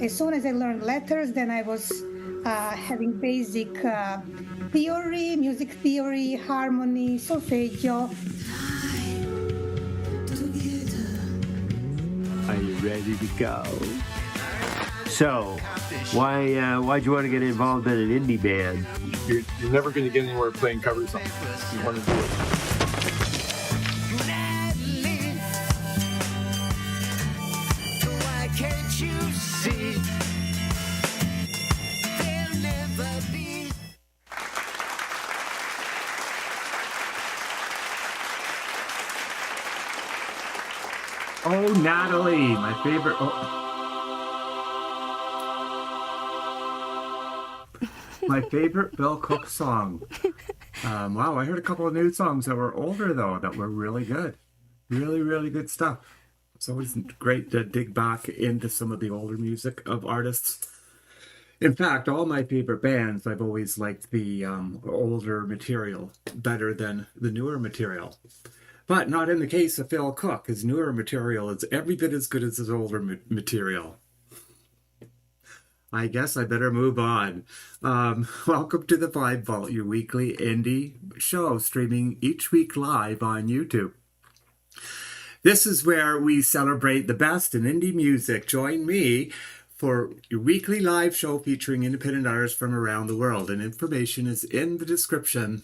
as soon as I learned letters, then I was having basic theory, music theory, harmony, solfeggio. Are you ready to go? So, why'd you want to get involved in an indie band? You're never going to get anywhere playing cover songs. You want to do it. Natalie, why can't you see? There'll never be. Oh, Natalie, my favorite. My favorite Bill Cook song. Wow, I heard a couple of new songs that were older, though, that were really good. Really, really good stuff. It's always great to dig back into some of the older music of artists. In fact, all my favorite bands, I've always liked the older material better than the newer material. But not in the case of Phil Cook. His newer material is every bit as good as his older material. I guess I better move on. Welcome to the Vibe Vault, your weekly indie show streaming each week live on YouTube. This is where we celebrate the best in indie music. Join me for your weekly live show featuring independent artists from around the world, and information is in the description.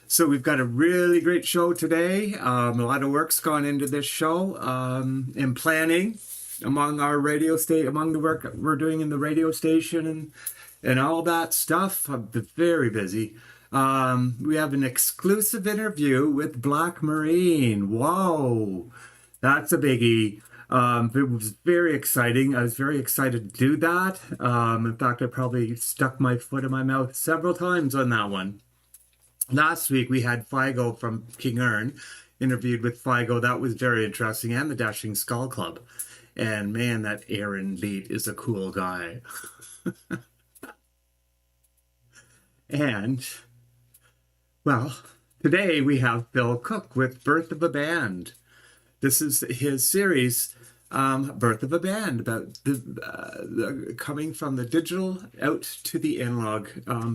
So we've got a really great show today. A lot of work's gone into this show in planning. Among our among the work we're doing in the radio station and all that stuff. I've been very busy. We have an exclusive interview with Black Marine. Whoa, that's a biggie. It was very exciting. I was very excited to do that. In fact, I probably stuck my foot in my mouth several times on that one. Last week, we had Figo from King Ern, interviewed with Figo. That was very interesting, and the Dashing Skull Club. And man, that Aaron Leet is a cool guy. And, well, today we have Bill Cook with Birth of a Band. This is his series, Birth of a Band, about the coming from the digital out to the analog,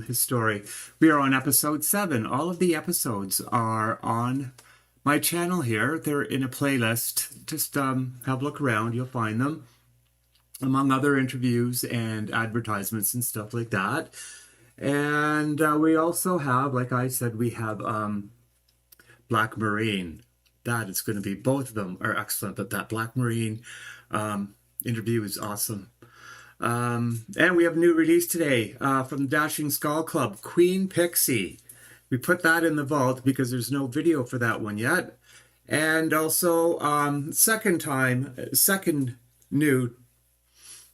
his story. We are on episode 7. All of the episodes are on my channel here. They're in a playlist. Just have a look around. You'll find them, among other interviews and advertisements and stuff like that. And we also have, like I said, we have Black Marine. That is going to be, both of them are excellent, but that Black Marine interview is awesome. And we have a new release today from the Dashing Skull Club, Queen Pixie. We put that in the vault because there's no video for that one yet. And also,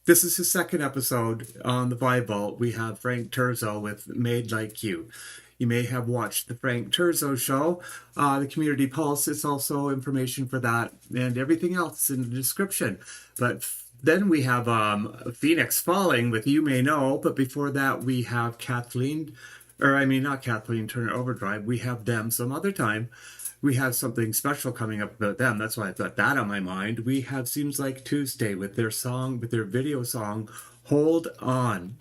this is his second episode on the Vibe Vault. We have Frank Terzo with Made Like You. You may have watched the Frank Terzo show, the Community Pulse. It's also information for that and everything else in the description. But then we have Fenix Falling with You May Know. But before that, we have not Kathleen Turner Overdrive. We have them some other time. We have something special coming up about them. That's why I thought that on my mind. We have Seems Like Tuesday with their video song, Hold On.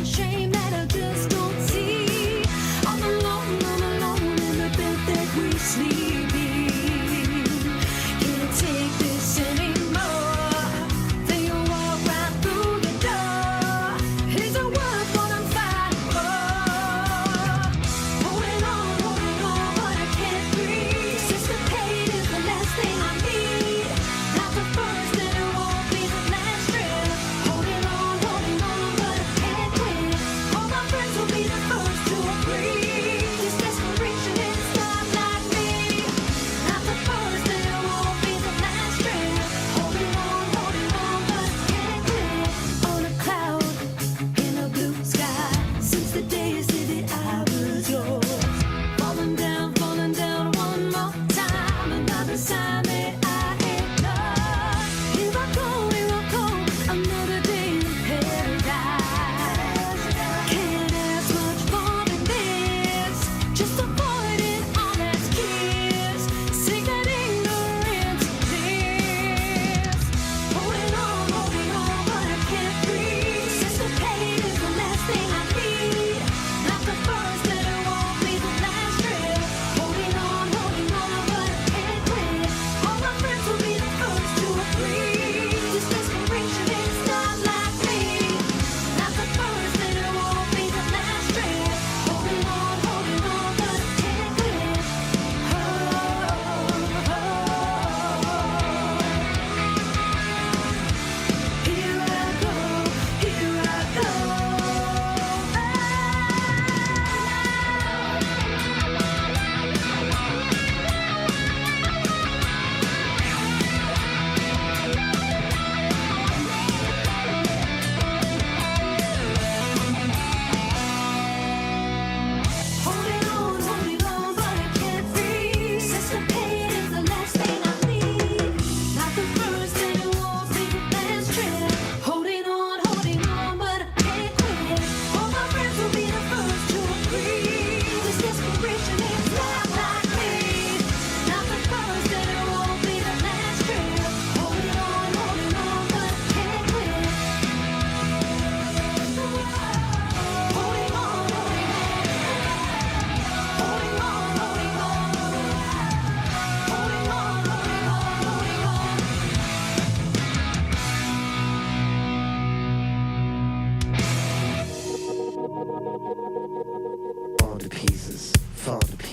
Shame that I just don't see. On the long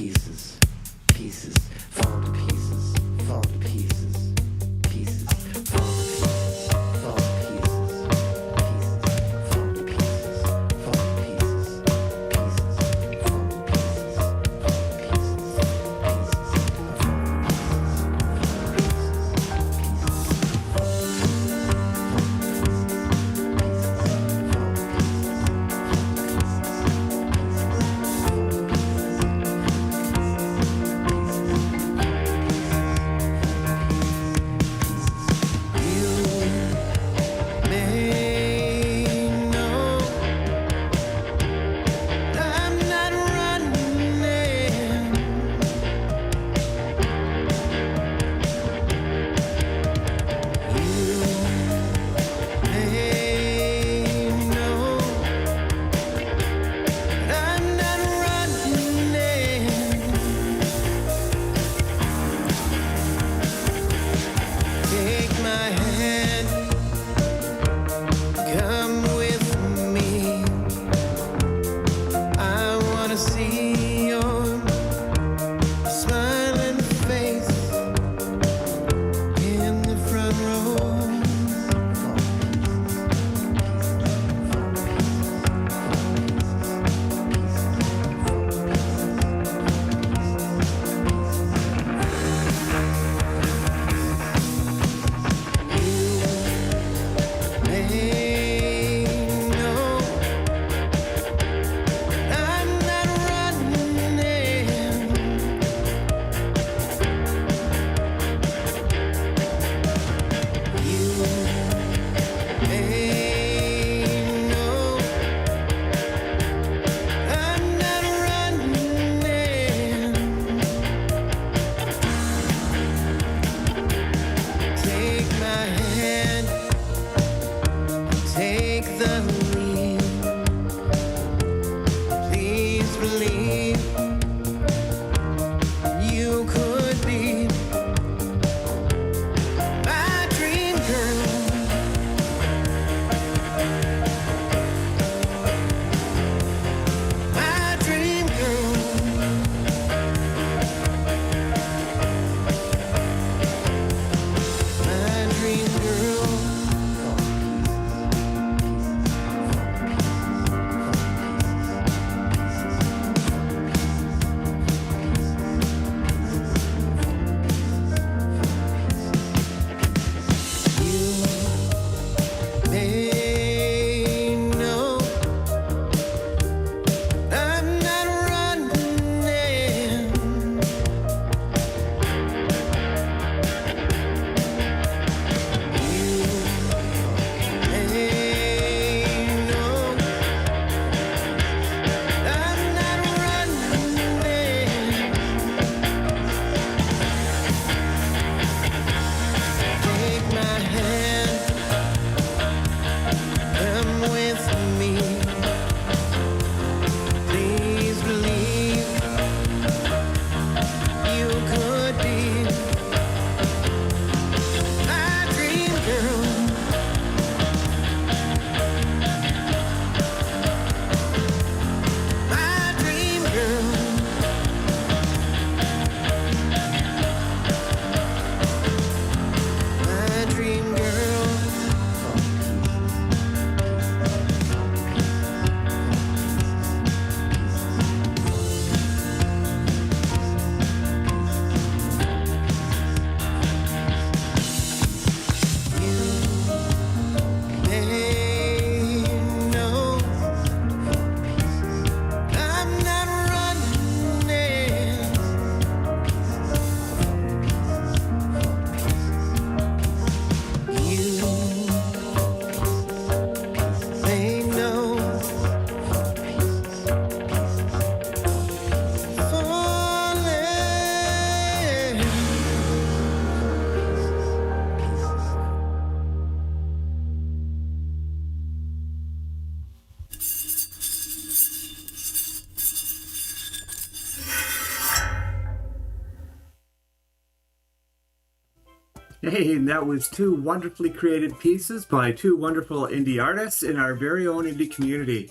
pieces, pieces, fall to pieces, fall to pieces, pieces, fall to pieces, fall to pieces, pieces, fall to pieces, fall to pieces, pieces, fall to pieces, fall to pieces, Hey, and that was two wonderfully created pieces by two wonderful indie artists in our very own indie community.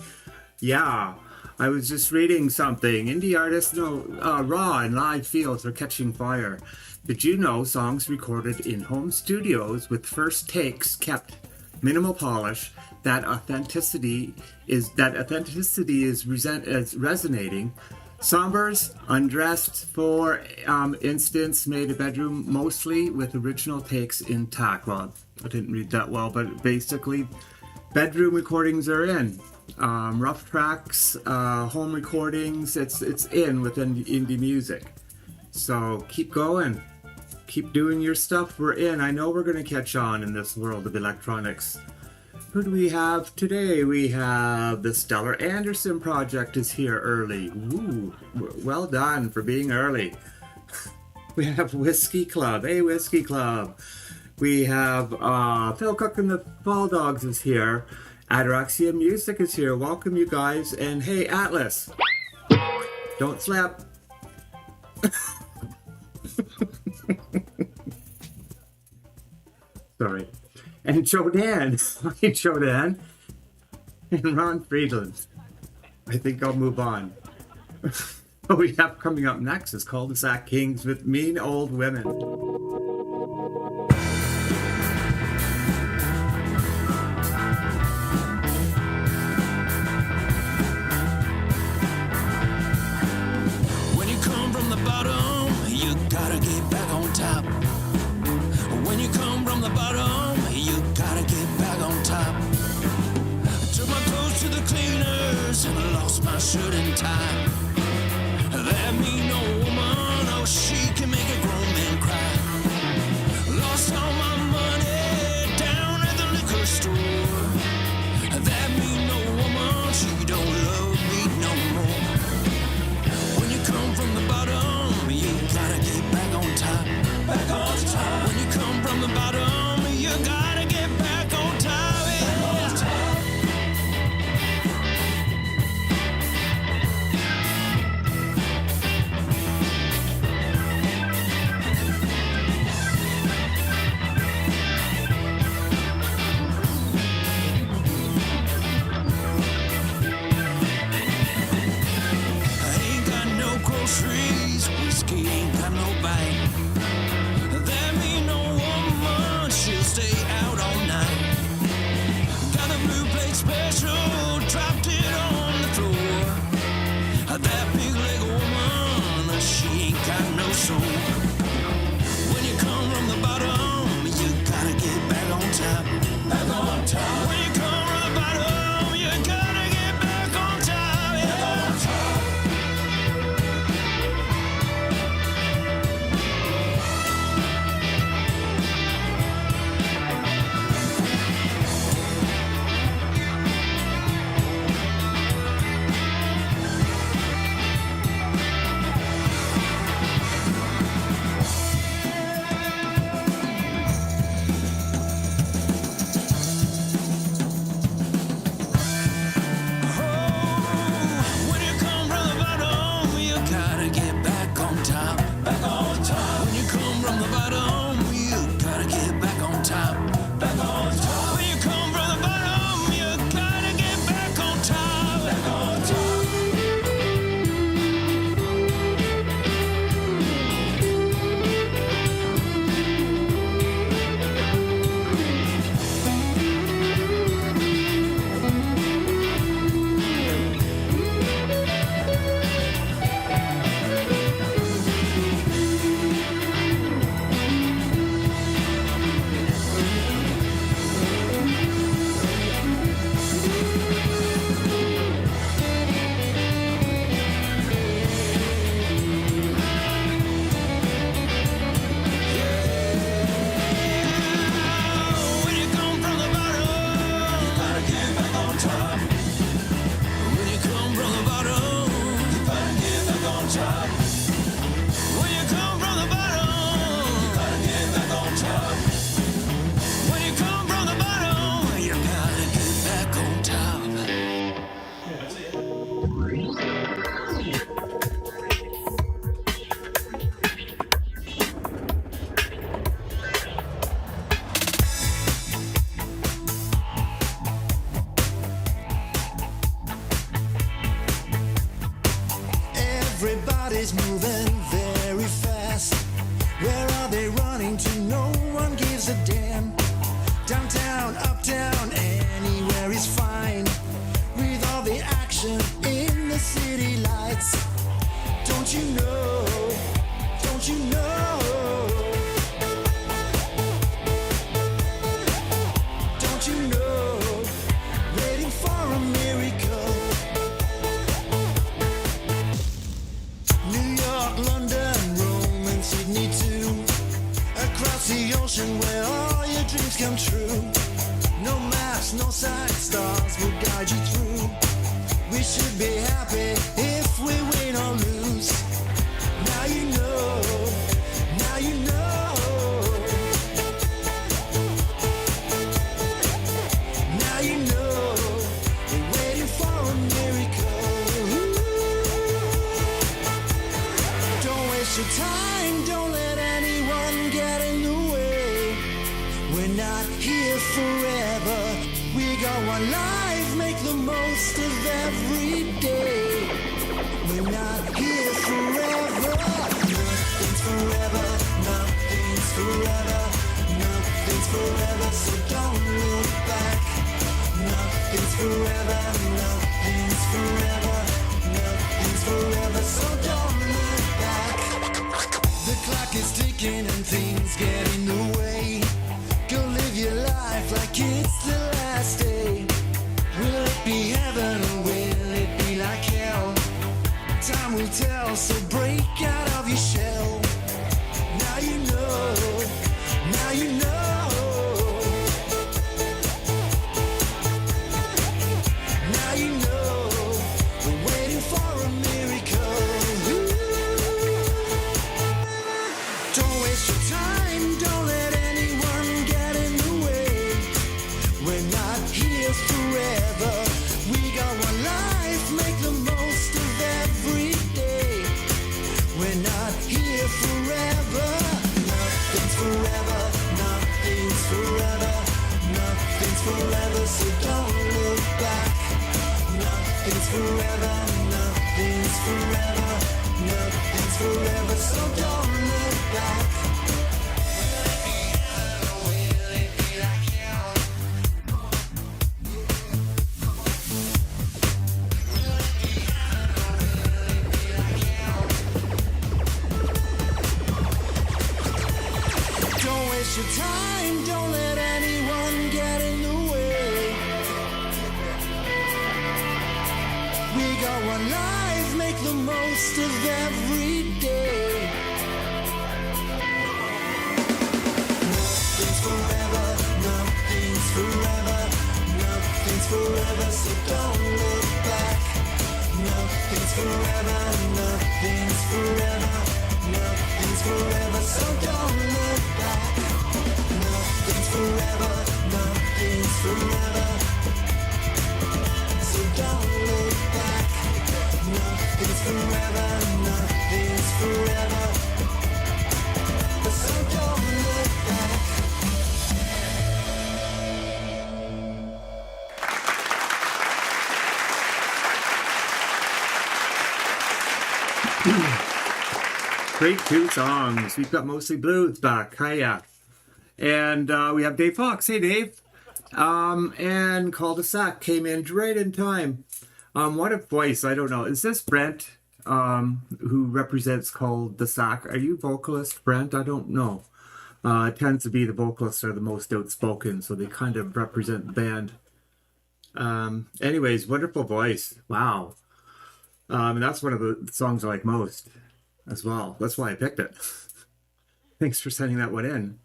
Yeah, I was just reading something. Indie artists know raw and live feels are catching fire. Did you know songs recorded in home studios with first takes kept minimal polish? That authenticity is resonating. Sombers, Undressed, for instance, made a bedroom mostly with original takes intact. Well, I didn't read that well, but basically, bedroom recordings are in. Rough tracks, home recordings, it's in within indie music. So keep going. Keep doing your stuff. We're in. I know we're going to catch on in this world of electronics. Who do we have today? We have the Stellar Anderson Project is here early. Ooh, well done for being early. We have Whiskey Club. Hey, Whiskey Club. We have Phil Cook and the Fall Dogs is here. Ataraxia Music is here. Welcome, you guys. And hey, Atlas. Don't slap. Sorry. And JoDan. Hi, JoDan. And Ron Friedland. I think I'll move on. What we have coming up next is Cul-de-sac Kings with Mean Old Women. When you come from the bottom, you gotta get back on top. When you come from the bottom, you gotta get back on top. Took my clothes to the cleaners and I lost my shirt and tie. That mean old woman, oh, she can make a grown man cry. Lost all my money down at the liquor store. That mean old woman, she don't love me no more. When you come from the bottom, you gotta get back on top. Back on top. When you come from the bottom, you gotta get back on top. Yeah. Back on top. I ain't got no groceries, whiskey ain't got no bite. That mean no woman, come true. No maps, no side stars will guide you through. We should be happy if we win or lose. Now you know, now you know. Now you know, we're waiting for a miracle. Don't waste your time, don't let anyone get in the way. We're not here forever, we got one life, make the most of every day. We're not here forever, nothing's forever, nothing's forever, nothing's forever, so don't look back. Nothing's forever, nothing's forever, nothing's forever, so don't look back. The clock is ticking and things get in the way. Go live your life like it's the last day. Will it be heaven or will it be like hell? Time will tell, so break out of your shell. Now you know, now you know. Now you know, we're waiting for a miracle. Don't waste your time, don't let anyone get in the way. We're not here forever, we got one life, make the most of every day. We're not here forever, nothing's forever, nothing's forever, nothing's forever, so don't look back. Nothing's forever, nothing's forever, nothing's forever, so don't look back. Will it be like hell? Don't waste your time, don't let anyone get in the way. We got one life, make the most of every day. Nothing's forever, nothing's forever, nothing's forever, so don't look back. Nothing's forever, nothing's forever, nothing's forever, so don't look back. Nothing's forever, nothing's forever, so don't look back. Nothing's forever, nothing's forever, so don't look back. Great two songs. We've got Mostly Blues back. Hiya. And we have Dave Fox. Hey, Dave. And Cul-de-sac came in right in time. What a voice. I don't know. Is this Brent, who represents Cul-de-sac? Are you vocalist, Brent? I don't know. It tends to be the vocalists are the most outspoken, so they kind of represent the band. Anyways, wonderful voice. Wow. And that's one of the songs I like most as well. That's why I picked it. Thanks for sending that one in.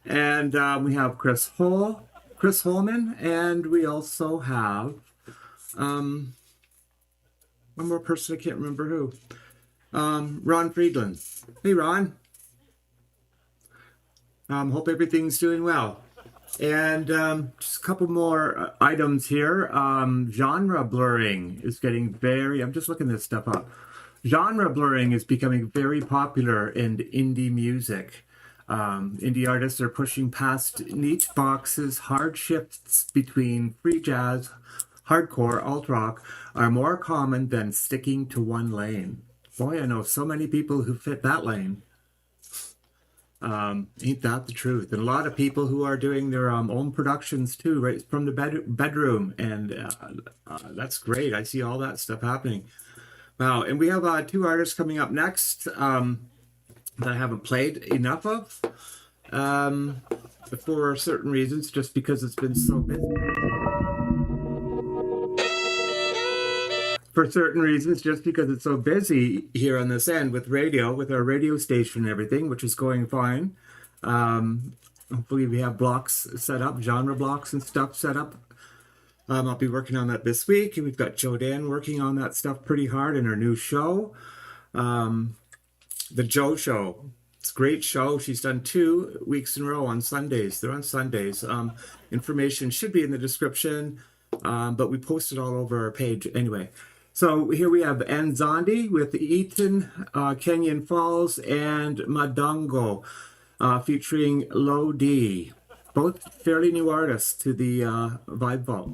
And we have Chris Holman, and we also have one more person, I can't remember who. Ron Friedland. Hey, Ron. Hope everything's doing well. And just a couple more items here. Genre blurring is getting I'm just looking this stuff up. Genre blurring is becoming very popular in indie music. Indie artists are pushing past niche boxes. Hard shifts between free jazz, hardcore, alt rock are more common than sticking to one lane. Boy, I know so many people who fit that lane. Ain't that the truth? And a lot of people who are doing their own productions too, right from the bedroom. And that's great. I see all that stuff happening. Wow. And we have two artists coming up next that I haven't played enough of for certain reasons, just because it's been so busy. For certain reasons, just because it's so busy here on this end with radio, with our radio station and everything, which is going fine. Hopefully we have blocks set up, genre blocks and stuff set up. I'll be working on that this week, and we've got JoDan working on that stuff pretty hard in her new show, the Jo Show. It's a great show. She's done 2 weeks in a row on Sundays. They're on Sundays. Information should be in the description, but we post it all over our page anyway. So here we have nZondie with Eaton Canyon Falls and Modongo featuring Low D. Both fairly new artists to the Vibe Vault.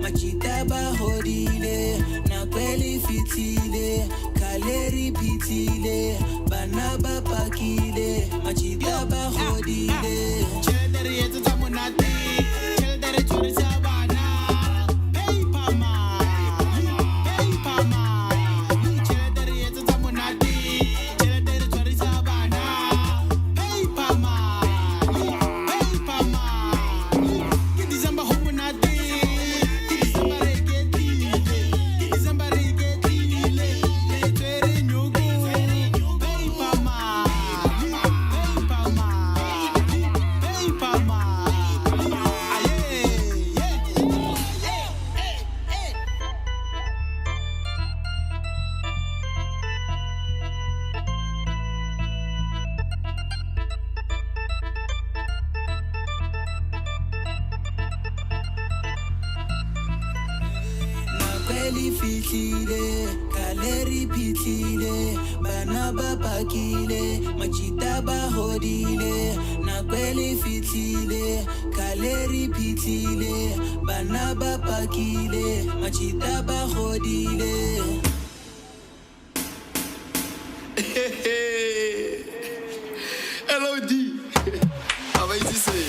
Machita ba hodile pitsile bana ba pakile machita ba hodile cheddar yetsa tsa monate cheddar tshwarisa bana hey pama cheddar yetsa tsa monate cheddar tshwarisa bana hey pama ke December ho monate ke December re ke tlile ke December re ke tlile le tswere nyoko hey pama aye Nakweli fihlile kaleri phihlile bana ba pakile machita ba hodile nakweli fihlile kaleri phihlile bana ba pakile machita ba hodile LOD how about you say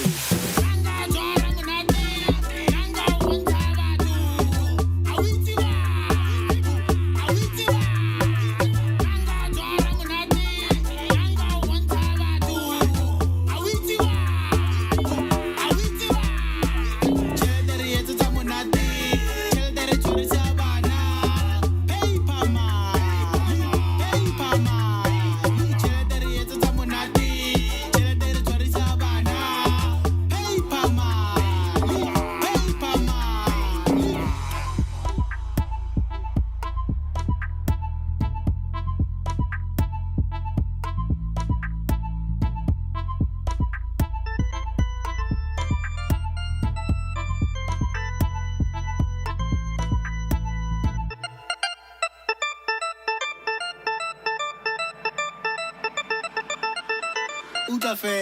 Café.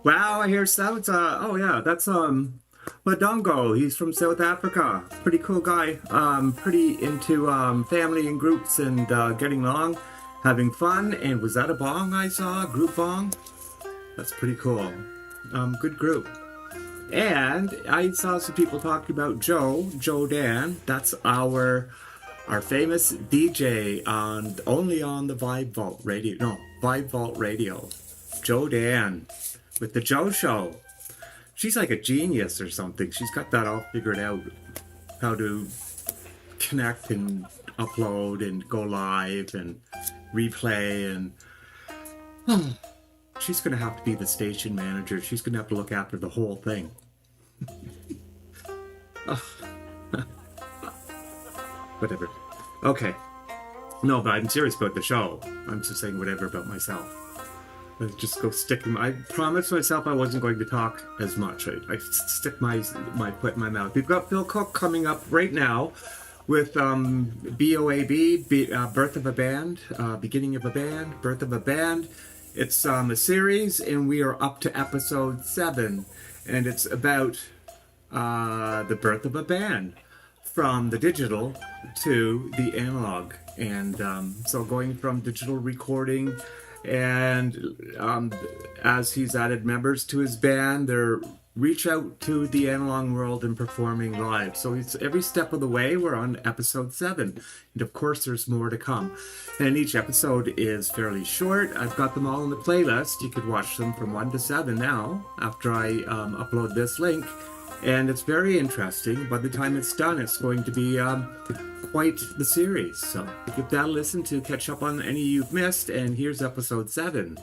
Wow, I hear sounds. Oh yeah, that's Modongo. He's from South Africa. Pretty cool guy. Pretty into family and groups and getting along, having fun. And was that a bong I saw? Group bong? That's pretty cool. Good group. And I saw some people talking about JoDan. That's our famous DJ only on the Vibe Vault Radio. No, Vibe Vault Radio. JoDan with the Joe Show. She's like a genius or something. She's got that all figured out. How to connect and upload and go live and replay and she's going to have to be the station manager. She's going to have to look after the whole thing. Whatever. Okay. No, but I'm serious about the show. I'm just saying whatever about myself. I just go stick. I promised myself I wasn't going to talk as much. I stick my foot in my mouth. We've got Phil Cook coming up right now with BOAB, Birth of a Band, Beginning of a Band, Birth of a Band. It's a series, and we are up to episode 7, and it's about the birth of a band from the digital to the analog, and so going from digital recording, and as he's added members to his band, they're reach out to the analog world and performing live. So it's every step of the way. We're on episode 7, and of course there's more to come, and each episode is fairly short. I've got them all in the playlist. You could watch them from 1 to 7 now after I upload this link, and it's very interesting. By the time it's done, it's going to be quite the series, so give that a listen to catch up on any you've missed. And here's episode 7,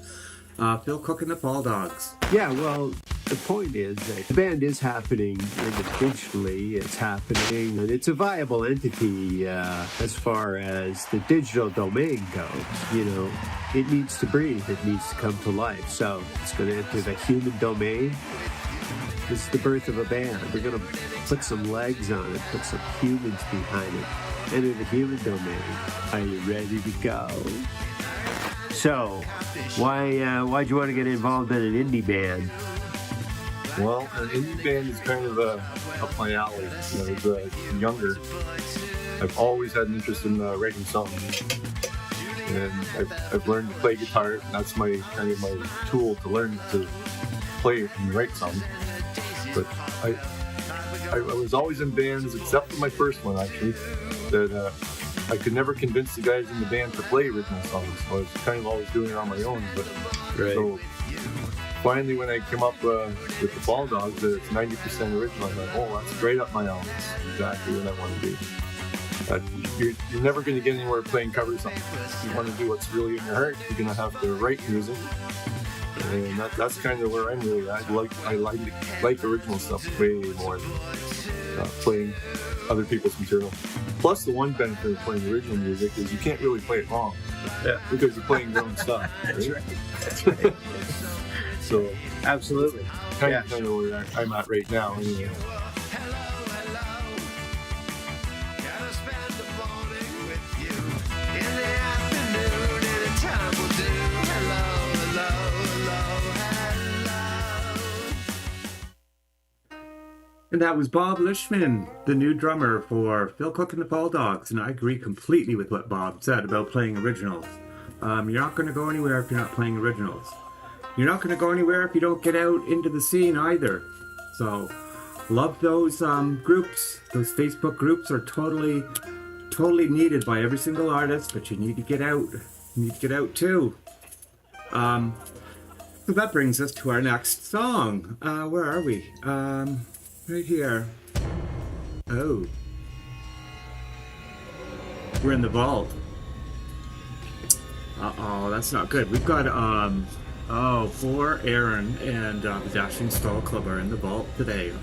Phil Cook and the Fall Dogs. Yeah, well, the point is that the band is happening digitally. It's happening, and it's a viable entity as far as the digital domain goes. You know, it needs to breathe. It needs to come to life. So it's going to enter the human domain. This is the birth of a band. We're going to put some legs on it, put some humans behind it. Enter the human domain. Are you ready to go? So, why'd you want to get involved in an indie band? Well, an indie band is kind of up my alley. You know, as younger, I've always had an interest in writing songs, and I've learned to play guitar. And that's my kind of my tool to learn to play and write songs. But I was always in bands, except for my first one actually. That I could never convince the guys in the band to play original songs. So I was kind of always doing it on my own. But Right. So finally, when I came up with the Fall Dogs, that it's 90% original, I'm like, oh, that's right up my alley. That's exactly what I want to do. You're never going to get anywhere playing cover songs. If you want to do what's really in your heart, you're going to have to write music. And that's kind of where I'm really at. I like original stuff way more than playing other people's material. Plus, the one benefit of playing original music is you can't really play it wrong. Yeah. Because you're playing your own stuff. Right? That's right. That's right. So, Absolutely. kind of where I'm at right now. Anyway. And that was Bob Lishman, the new drummer for Phil Cook and the Fall Dogs. And I agree completely with what Bob said about playing originals. You're not going to go anywhere if you're not playing originals. You're not going to go anywhere if you don't get out into the scene either. So, love those groups. Those Facebook groups are totally needed by every single artist, but you need to get out. You need to get out too. So that brings us to our next song. Where are we? Right here. Oh. We're in the vault. Uh-oh, that's not good. We've got, poor Aaron and the Dashing Skull Club are in the vault today.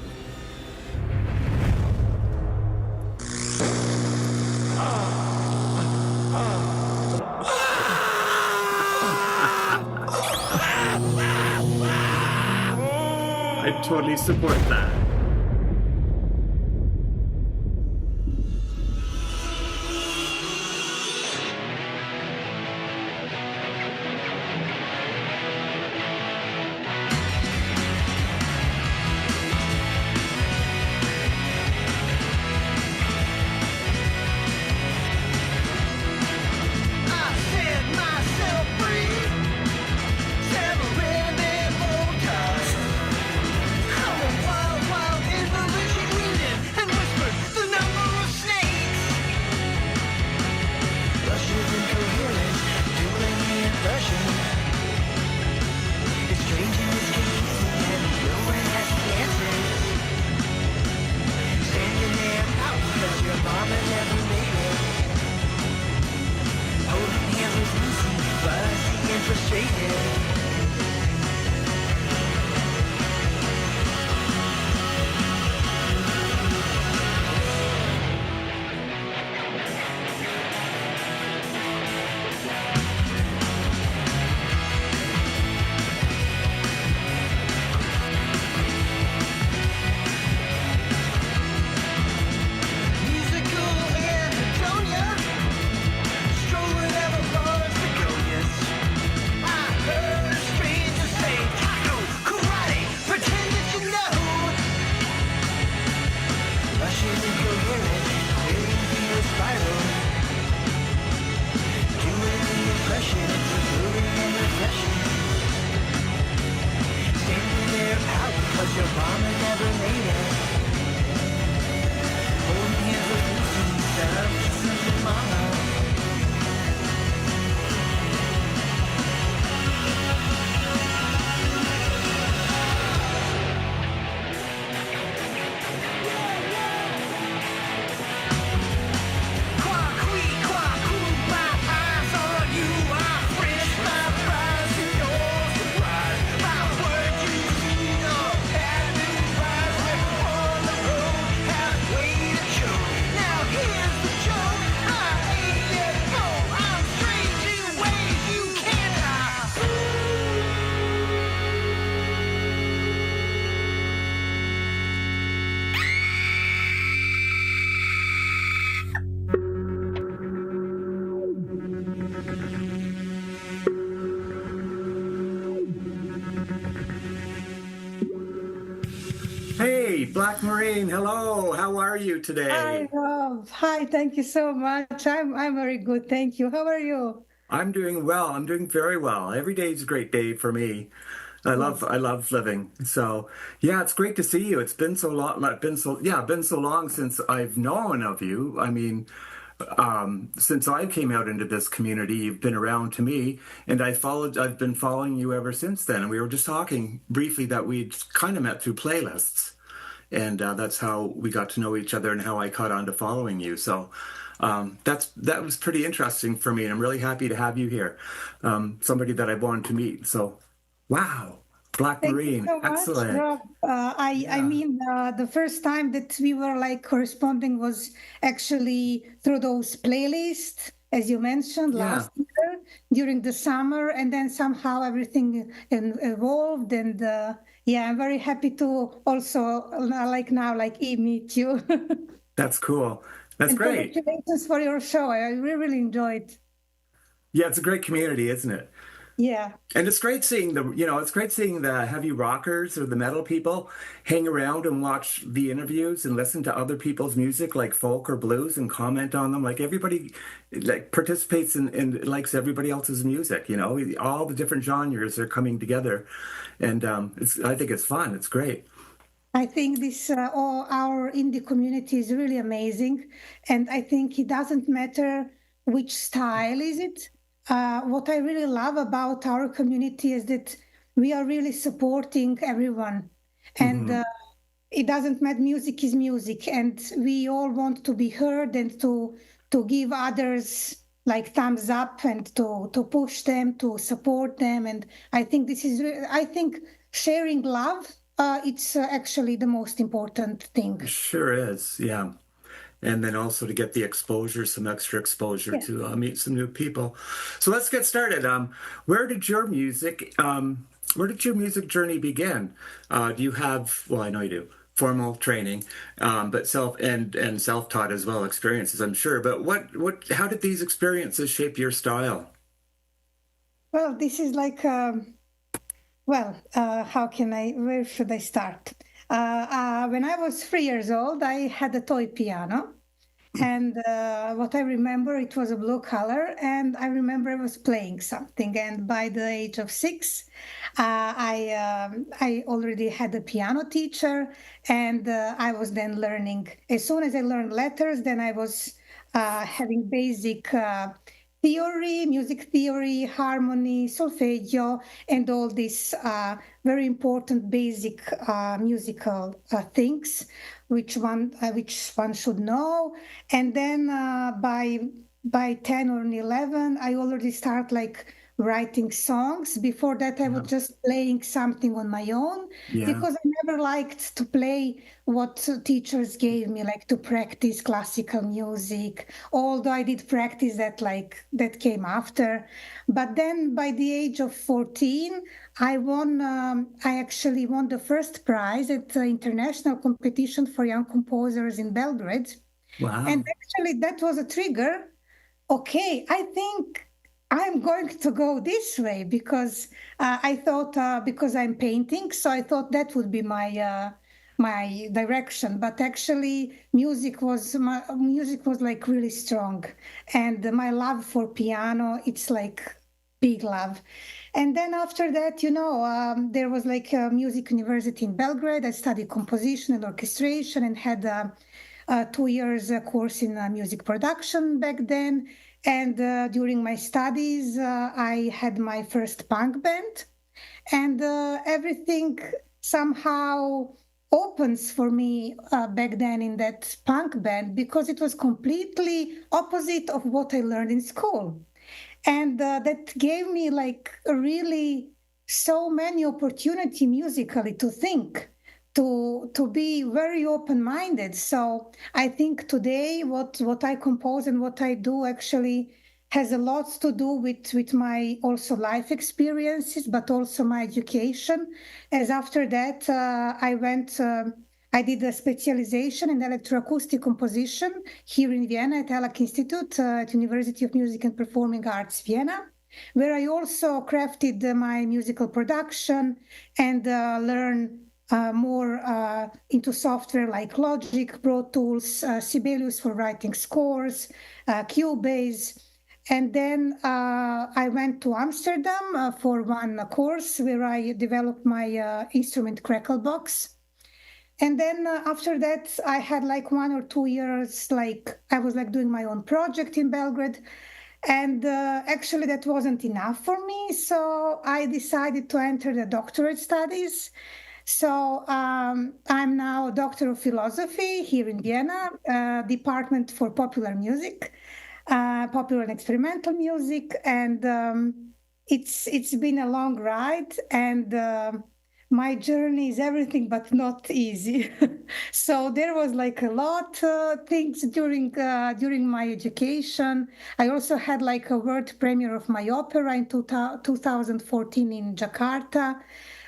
I totally support that. Black Marine, hello. How are you Hi, today? Rob. Hi, thank you so much. I'm very good, thank you. How are you? I'm doing well. I'm doing very well. Every day is a great day for me. Good. I love living. So yeah, it's great to see you. It's been so long. Been so long since I've known of you. I mean, since I came out into this community, you've been around to me, and I've been following you ever since then. And we were just talking briefly that we'd kind of met through playlists. And that's how we got to know each other and how I caught on to following you. So that was pretty interesting for me, and I'm really happy to have you here. Somebody that I wanted to meet. So, wow, Black Thank you Marine, so much, excellent. Rob. I Yeah, mean, the first time that we were like corresponding was actually through those playlists, as you mentioned yeah, last year during the summer, and then somehow everything evolved. And yeah, I'm very happy to also like now like meet you. that's cool. That's And great. congratulations for your show. I really enjoyed. Yeah, it's a great community, isn't it? Yeah. And it's great seeing it's great seeing the heavy rockers or the metal people hang around and watch the interviews and listen to other people's music like folk or blues and comment on them. Like everybody like participates and likes everybody else's music, you know, all the different genres are coming together. And I think it's fun. It's great. I think this all our indie community is really amazing, and I think it doesn't matter which style is it. What I really love about our community is that we are really supporting everyone, and Hmm. it doesn't matter. Music is music, and we all want to be heard and to give others like thumbs up and to push them to support them. And I think this is I think sharing love, it's actually the most important thing. Sure is. Yeah. And then also to get the exposure, some extra exposure Yeah. to meet some new people. So let's get started. Where did your where did your music journey begin? Do you have, well, I know you do, formal training, but and self-taught as well experiences, I'm sure. But how did these experiences shape your style? Well, this is like how can I? Where should I start? When I was 3 years old, I had a toy piano. And what I remember, it was a blue color, and I remember I was playing something. And by the age of 6, I already had a piano teacher, and I was then learning. As soon as I learned letters, then I was having basic theory, music theory, harmony, solfeggio, and all these very important basic musical things, which one should know. And then by 10 or 11, I already start like writing songs. Before that, I was Yeah, just playing something on my own yeah, because I never liked to play what teachers gave me, like to practice classical music. Although I did practice that, like that came after. But then by the age of 14, I actually won the first prize at the international competition for young composers in Belgrade. And wow, actually, that was a trigger. Okay, I think I'm going to go this way because I thought because I'm painting, so I thought that would be my direction. But actually, music was like really strong, and my love for piano, it's like big love. And then after that, there was like a music university in Belgrade. I studied composition and orchestration and had a 2 years course in music production back then. And during my studies, I had my first punk band, and everything somehow opens for me back then in that punk band because it was completely opposite of what I learned in school. And that gave me like really so many opportunity musically to think, to be very open-minded. So I think today what I compose and what I do actually has a lot to do with my also life experiences, but also my education. As after that, I did a specialization in electroacoustic composition here in Vienna at Alak Institute at University of Music and Performing Arts Vienna, where I also crafted my musical production and learned more into software like Logic, Pro Tools, Sibelius for writing scores, Cubase. And then I went to Amsterdam for one course where I developed my instrument Cracklebox. And then after that, I had like 1 or 2 years, like I was like doing my own project in Belgrade. And actually, that wasn't enough for me. So I decided to enter the doctorate studies. So I'm now a doctor of philosophy here in Vienna, Department for Popular Music, Popular and Experimental Music. And it's been a long ride. And my journey is everything but not easy. So there was like a lot things during my education. I also had like a world premiere of my opera in 2014 in Jakarta.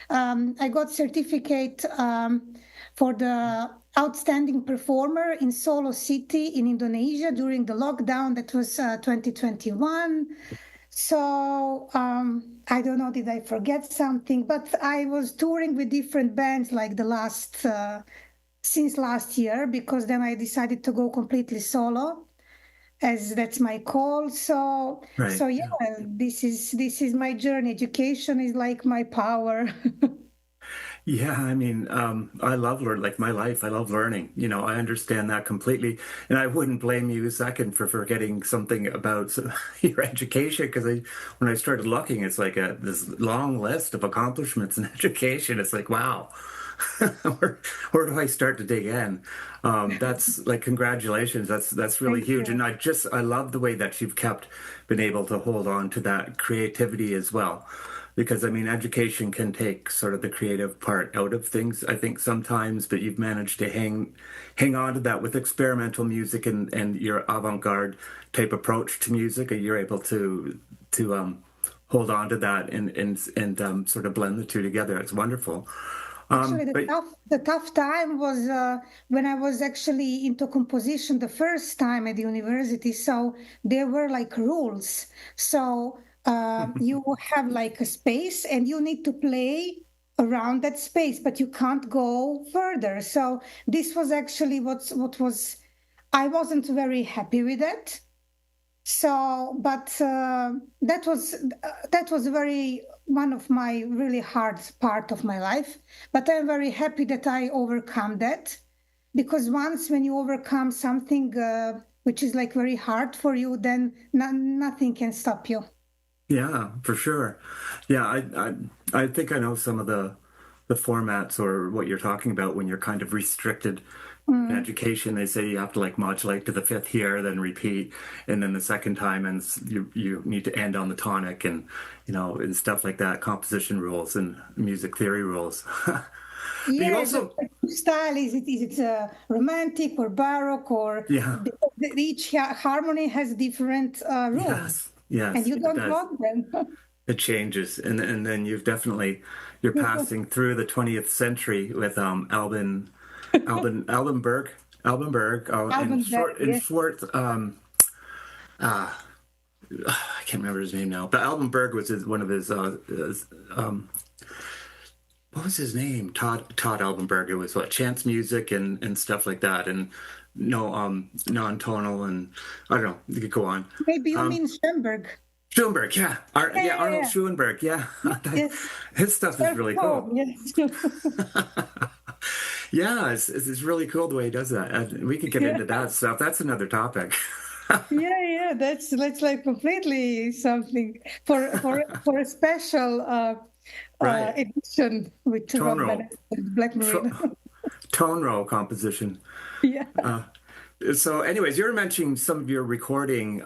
I got certificate for the outstanding performer in Solo City in Indonesia during the lockdown. That was 2021. So I don't know, did I forget something? But I was touring with different bands like since last year, because then I decided to go completely solo, as that's my call. So Right. so yeah, this is my journey. Education is like my power. Yeah, I mean, I love learning, like my life, I love learning. I understand that completely. And I wouldn't blame you a second for forgetting something about your education, because when I started looking, it's like this long list of accomplishments in education. It's like, wow, where do I start to dig in? That's like, congratulations. That's really Thank huge. you. And I love the way that you've been able to hold on to that creativity as well. Because I mean, education can take sort of the creative part out of things, I think sometimes, but you've managed to hang on to that with experimental music and your avant-garde type approach to music, and you're able to hold on to that and sort of blend the two together. It's wonderful. Actually, But the tough time was when I was actually into composition the first time at the university. So there were like rules. So you have like a space and you need to play around that space, but you can't go further. So this was actually what was, I wasn't very happy with it. So, but that was very one of my really hard part of my life. But I'm very happy that I overcome that, because once when you overcome something which is like very hard for you, then nothing can stop you. yeah, for sure. Yeah, I think I know some of the formats or what you're talking about when you're kind of restricted in Mm. education. They say you have to like modulate to the fifth here, then repeat, and then the second time, and you need to end on the tonic, and stuff like that. Composition rules and music theory rules. But you Yeah, also, the style is it romantic or baroque, or yeah, each harmony has different rules, yes, and yes, you it don't does. want them. It changes, and then you're passing through the 20th century with Albenberg, and Album that, yeah. Schwartz. I can't remember his name now, but Albenberg was one of what was his name? Todd Albenberg. It was what, chance music and stuff like that, and no non-tonal, and I don't know. You could go on. Maybe you Um, mean Schoenberg. Schoenberg, yeah, Yeah, yeah, yeah, Arnold yeah. Schoenberg, yeah. Yes. His stuff is really Oh, cool. yes. Yeah, it's really cool the way he does that. We could get Yeah, into that stuff. That's another topic. yeah. That's like completely something for a special Right. edition with Tone Rob roll. Bennett and Black Marine. Tone roll composition. Yeah. So, anyways, you were mentioning some of your recording,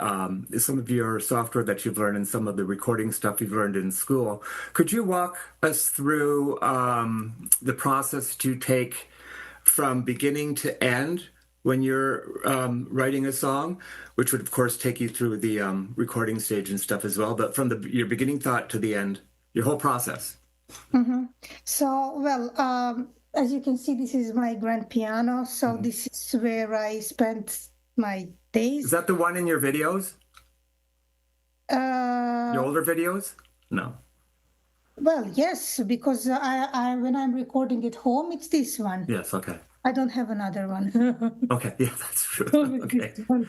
some of your software that you've learned, and some of the recording stuff you've learned in school. Could you walk us through the process that you take from beginning to end when you're writing a song, which would, of course, take you through the recording stage and stuff as well, but from your beginning thought to the end, your whole process? Hmm. So, well, as you can see, this is my grand piano. So Mhm. this is where I spent my Is days. that the one in your videos? Your Uh, older videos? No. Well, yes, because I when I'm recording at home, it's this one. Yes, okay. I don't have another one. Okay, yeah, that's true. Only Okay. this one.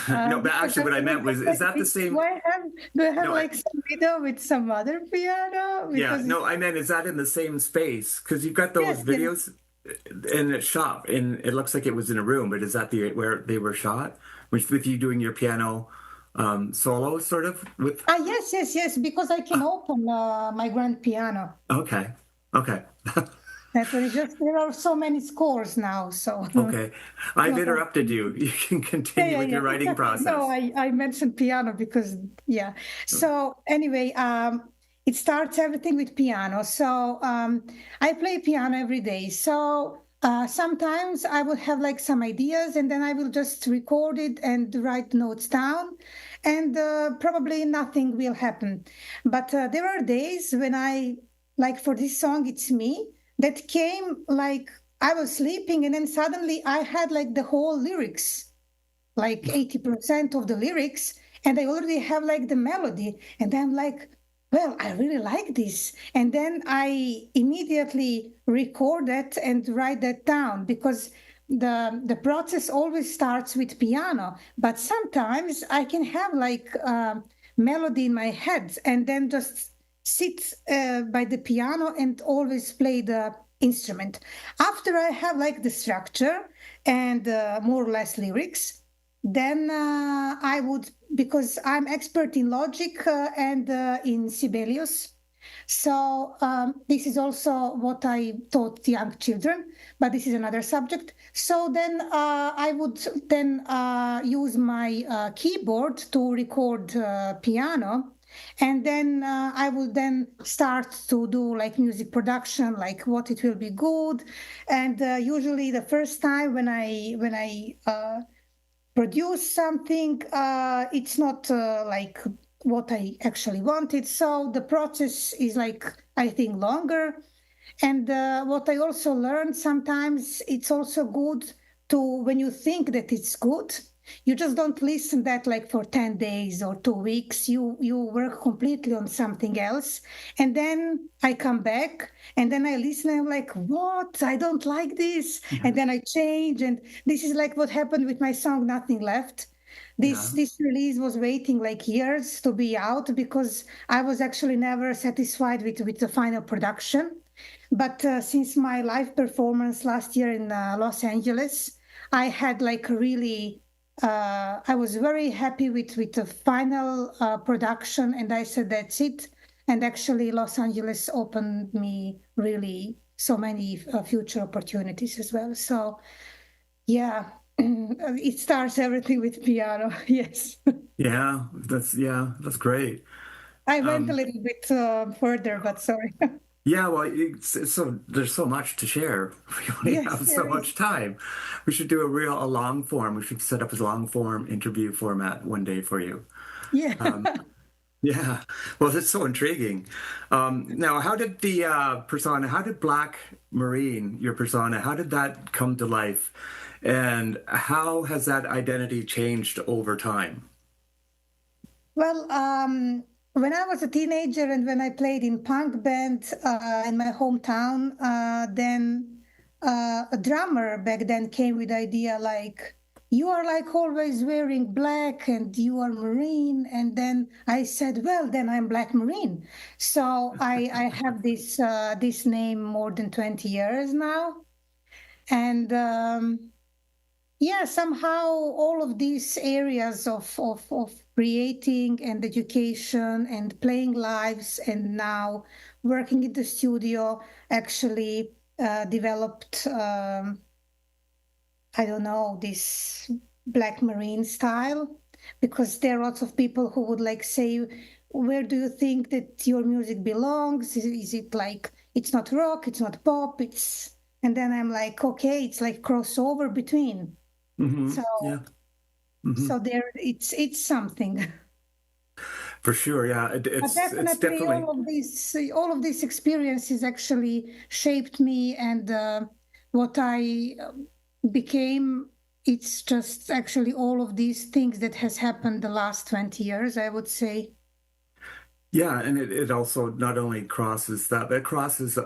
No, but Because actually what I meant was, is that the same? do I have No, like some video with some other piano? yeah, Because no, I meant, is that in the same space? Because you've got those yes, videos in a shop, and it looks like it was in a room, but is that where they were shot? With you doing your piano solo, sort of? With yes, because I can open my grand piano. Okay, okay. That was just there are so many scores now, so Okay, I've no. interrupted you. You can continue with your writing process. No, I mentioned piano because yeah. So anyway, it starts everything with piano. So I play piano every day. So sometimes I will have like some ideas, and then I will just record it and write notes down, and probably nothing will happen. But there are days when I like for this song, It's Me, that came like I was sleeping, and then suddenly I had like the whole lyrics, like 80% of the lyrics, and I already have like the melody. And I'm like, well, I really like this. And then I immediately record that and write that down, because the process always starts with piano. But sometimes I can have like melody in my head and then just sit by the piano and always play the instrument. After I have like the structure and more or less lyrics, then I would, because I'm expert in Logic and in Sibelius. So this is also what I taught young children, but this is another subject. So then I would then use my keyboard to record piano. And then I would then start to do like music production, like what it will be good. And usually the first time when I produce something, it's not like what I actually wanted. So the process is like, I think, longer. And what I also learned, sometimes it's also good to, when you think that it's good, you just don't listen that like for 10 days or 2 weeks. You work completely on something else. And then I come back and then I listen and I'm like, what? I don't like this. And then I change. And this is like what happened with my song, Nothing Left. This release was waiting like years to be out, because I was actually never satisfied with the final production. But since my live performance last year in Los Angeles, I had like really, I was very happy with the final production, and I said, that's it. And actually, Los Angeles opened me really so many future opportunities as well. So, yeah, it starts everything with piano. Yes. Yeah, that's great. I went a little bit further, but sorry. Yeah, well, it's so there's so much to share. We only Yes, have so there is. much time. We should do a long form. We should set up a long form interview format one day for you. Yeah. Yeah, well, it's so intriguing. Now, how did the persona, how did Black Marine, your persona, how did that come to life? And how has that identity changed over time? Well, when I was a teenager and when I played in punk band in my hometown, then a drummer back then came with the idea like, you are like always wearing black and you are Marine. And then I said, well, then I'm Black Marine. So I have this name more than 20 years now. And yeah, somehow all of these areas of creating and education and playing lives and now working in the studio actually developed, I don't know, this Black Marine style, because there are lots of people who would like say, where do you think that your music belongs? Is it like, it's not rock, it's not pop, it's, and then I'm like, okay, it's like crossover between. So, Yeah. so there, it's something. For sure, yeah. But It's definitely, definitely, all of these experiences actually shaped me, and what I became. It's just actually all of these things that has happened the last 20 years, I would say. Yeah, and it also not only crosses that, but it crosses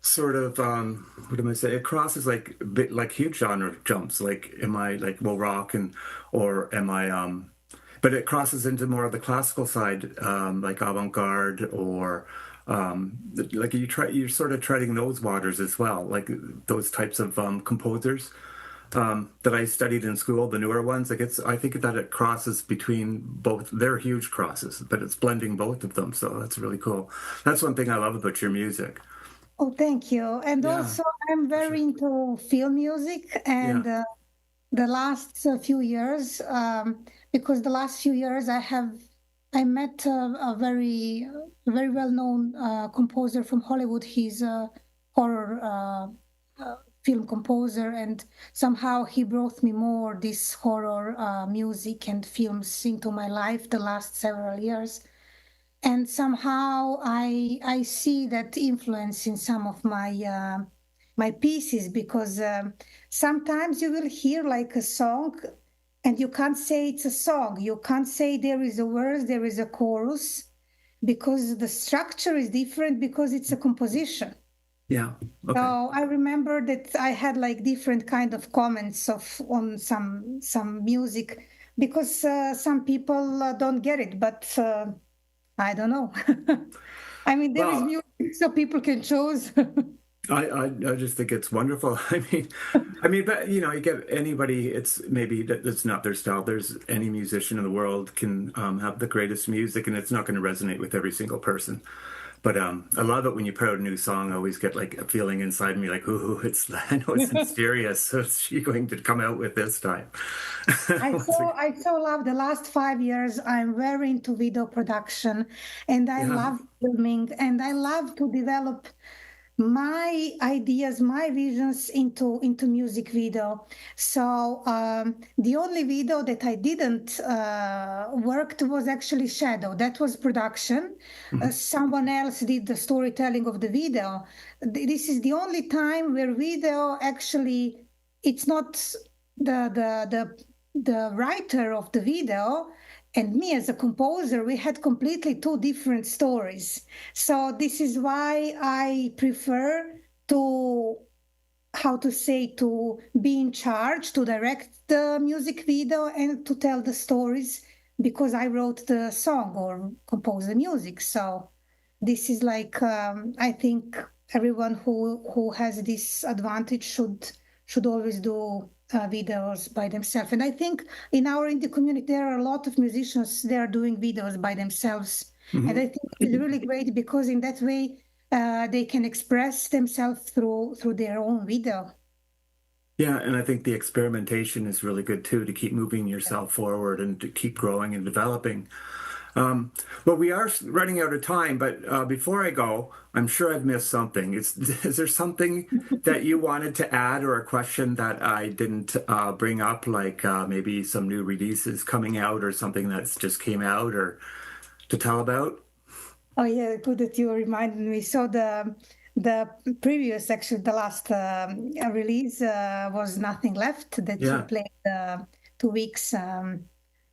sort of what am I say? It crosses like a bit like huge genre jumps. Like am I like well rock and or am I but it crosses into more of the classical side, like avant-garde or like you're sort of treading those waters as well, like those types of composers that I studied in school, the newer ones. Like I think that it crosses between both. They're huge crosses, but it's blending both of them. So that's really cool. That's one thing I love about your music. Oh, thank you. And Yeah, also, I'm for sure. very into film music, Yeah. and the last few years, because the last few years I met very well-known composer from Hollywood. He's a horror film composer, and somehow he brought me more this horror music and films into my life the last several years. And somehow I see that influence in some of my pieces, because sometimes you will hear like a song and you can't say it's a song. You can't say there is a verse, there is a chorus, because the structure is different, because it's a composition. Yeah. Okay. So I remember that I had like different kind of comments on some music, because some people don't get it, but I don't know. I mean, there is Well, music, so people can choose. I just think it's wonderful. But you get anybody. It's maybe that's not their style. There's any musician in the world can have the greatest music, and it's not going to resonate with every single person. But I love it when you put out a new song. I always get like a feeling inside me, like, "Ooh, it's I know it's mysterious. What's she going to come out with this time?" It's like, I so love the last 5 years. I'm very into video production, and I yeah, love filming, and I love to develop my ideas, my visions into music video. So the only video that I didn't worked was actually Shadow. That was production. mhm. Someone else did the storytelling of the video. This is the only time where video actually, it's not the writer of the video and me as a composer, we had completely two different stories. So this is why I prefer to, how to say, to be in charge, to direct the music video and to tell the stories, because I wrote the song or composed the music. So this is like, I think everyone who has this advantage should always do videos by themselves. And I think in our indie community, there are a lot of musicians, they are doing videos by themselves. And I Mhm. think it's really great, because in that way, they can express themselves through their own video. Yeah, and I think the experimentation is really good too to keep moving yourself forward and to keep growing and developing. Um, well, we are running out of time, but before I go, I'm sure I've missed something. Is there something that you wanted to add or a question that I didn't bring up, like maybe some new releases coming out or something that's just came out or to tell about? Oh yeah, good that you reminded me. So the previous, actually, the last release was Nothing Left, that you Yeah. played 2 weeks,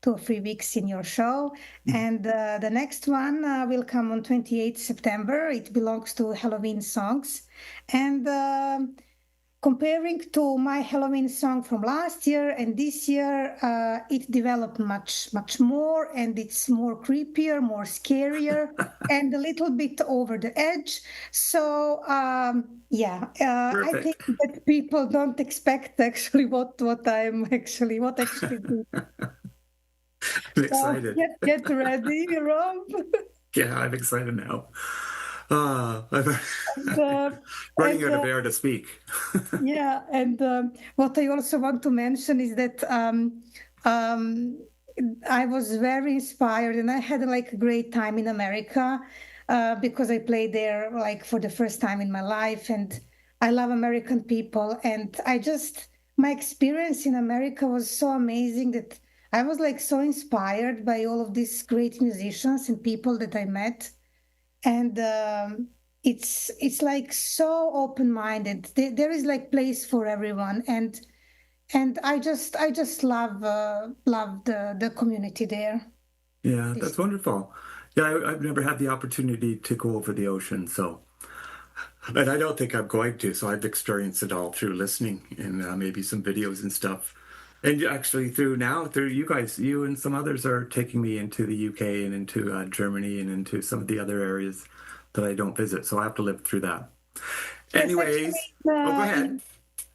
2 or 3 weeks in your show. And the next one will come on 28th September. It belongs to Halloween songs. And comparing to my Halloween song from last year and this year, it developed much more, and it's more creepier, more scarier, and a little bit over the edge. So I think Perfect. that people don't expect actually what actually do. I'm So excited. get ready, Rob. Yeah, I'm excited now. I'm And, uh, running and out of air to speak. Yeah, and what I also want to mention is that um, I was very inspired, and I had like a great time in America, because I played there like for the first time in my life, and I love American people, and my experience in America was so amazing that I was like so inspired by all of these great musicians and people that I met. And it's like so open-minded. There is like place for everyone, and I just love the community there. Yeah, This that's wonderful. Yeah, I've never had the opportunity to go over the ocean, so, and I don't think I'm going to. So I've experienced it all through listening and maybe some videos and stuff. And actually, through you guys, you and some others are taking me into the UK and into Germany and into some of the other areas that I don't visit. So I have to live through that. Yes, Anyways, actually, oh, go ahead.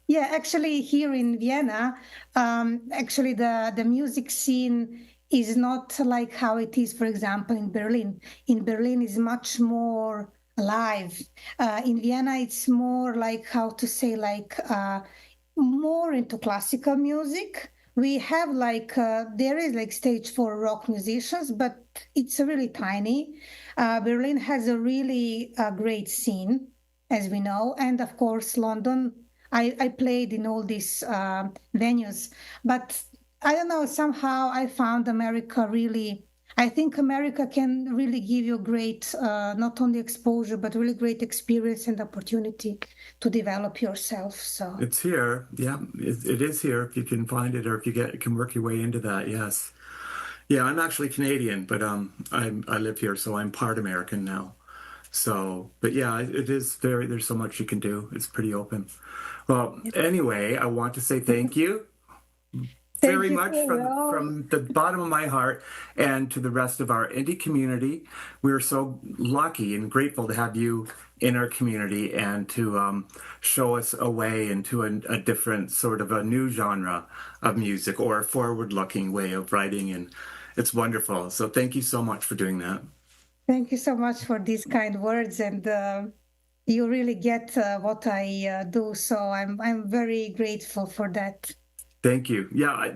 yeah, actually, here in Vienna, actually the music scene is not like how it is, for example, in Berlin. In Berlin is much more alive. In Vienna, it's more like, how to say, like more into classical music. We have like there is like stage for rock musicians, but it's really tiny. Berlin has a really great scene, as we know, and of course London. I played in all these venues, but I don't know. Somehow I found America really. I think America can really give you great, not only exposure, but really great experience and opportunity to develop yourself. So It's here. Yeah, it is here if you can find it or if you can work your way into that. Yes. Yeah, I'm actually Canadian, but I live here, so I'm part American now. So, but yeah, it is there's so much you can do. It's pretty open. Well, anyway, I want to say thank you thank very you much for from the bottom of my heart and to the rest of our indie community. We're so lucky and grateful to have you in our community and to show us a way into a different sort of a new genre of music or a forward-looking way of writing. And it's wonderful. So thank you so much for doing that. Thank you so much for these kind words, and you really get what I do. So I'm very grateful for that. Thank you. Yeah,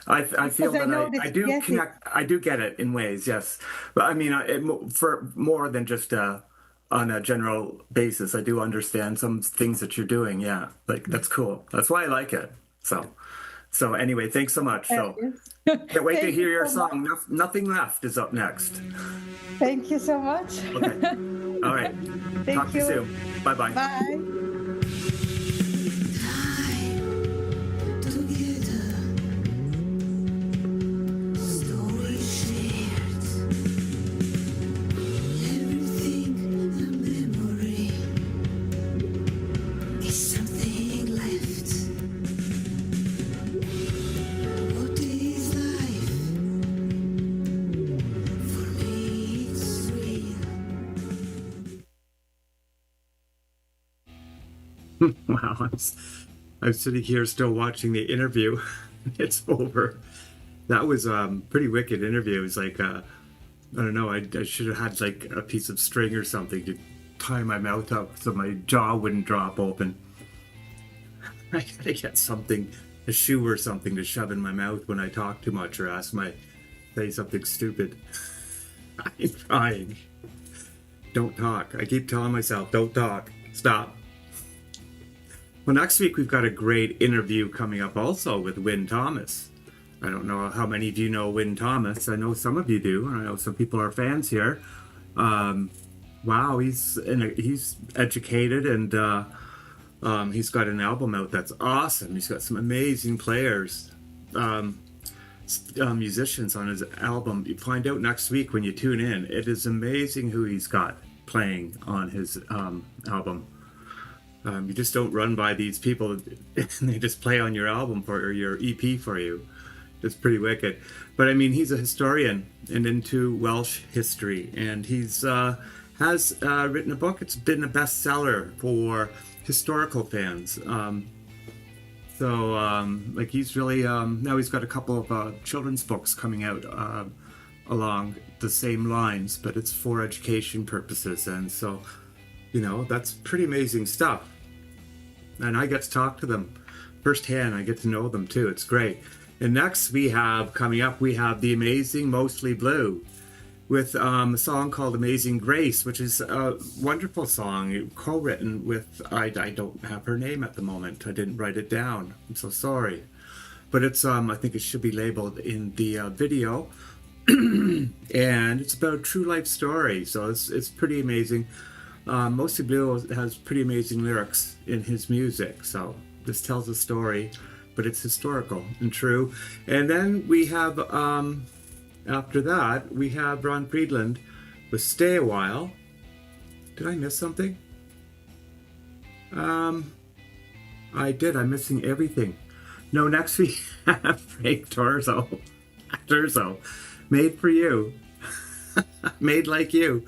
I feel Because I that know I that I you do get it. connect. I do get it in ways, yes. But I mean, for more than just on a general basis, I do understand some things that you're doing. Yeah, like that's cool. That's why I like it. So anyway, thanks so much. So can't wait to Thank hear you your so much. song. Nothing Left is up next. Thank you so much. Okay. All right. Thank Talk to you you. soon. Bye bye. Bye. Wow, I'm sitting here still watching the interview. It's over. That was pretty wicked interview. It was like I don't know. I should have had like a piece of string or something to tie my mouth up so my jaw wouldn't drop open. I gotta get something, a shoe or something to shove in my mouth when I talk too much or say something stupid. I'm trying. Don't talk. I keep telling myself, don't talk. Stop. Well, next week we've got a great interview coming up also with Wynn Thomas. I don't know how many of you know Wynn Thomas. I know some of you do. I know some people are fans here. Wow, he's educated and he's got an album out that's awesome. He's got some amazing players, musicians on his album. You find out next week when you tune in. It is amazing who he's got playing on his album. You just don't run by these people and they just play on your album or your EP for you. It's pretty wicked. But I mean, he's a historian and into Welsh history, and he's has written a book. It's been a bestseller for historical fans. Like he's really now he's got a couple of children's books coming out along the same lines, but it's for education purposes, and so that's pretty amazing stuff. And I get to talk to them firsthand. I get to know them too. It's great. And next coming up, we have the amazing Mostly Blue with a song called Amazing Grace, which is a wonderful song co-written with, I don't have her name at the moment. I didn't write it down. I'm so sorry. But it's, I think it should be labeled in the video. And it's about a true life story. So it's pretty amazing. Mostly Blue has pretty amazing lyrics in his music, so this tells a story, but it's historical and true. And then we have, after that, we have Ron Friedland with Stay a While. Did I miss something? I did. I'm missing everything. No, next we have Frank Terzo. Terzo. Made for you. Made like you.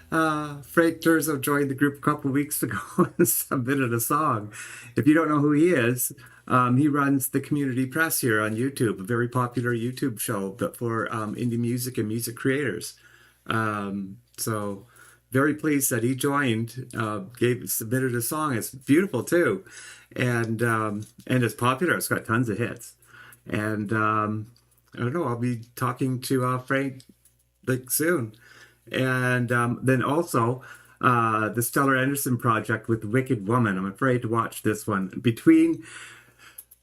Frank Terzo joined the group a couple of weeks ago and submitted a song. If you don't know who he is, he runs the Community Press here on YouTube, a very popular YouTube show for indie music and music creators. So very pleased that he joined, submitted a song. It's beautiful too, and it's popular. It's got tons of hits, and I don't know. I'll be talking to Frank like soon, and then also the Stellar Anderson project with Wicked Woman. I'm afraid to watch this one between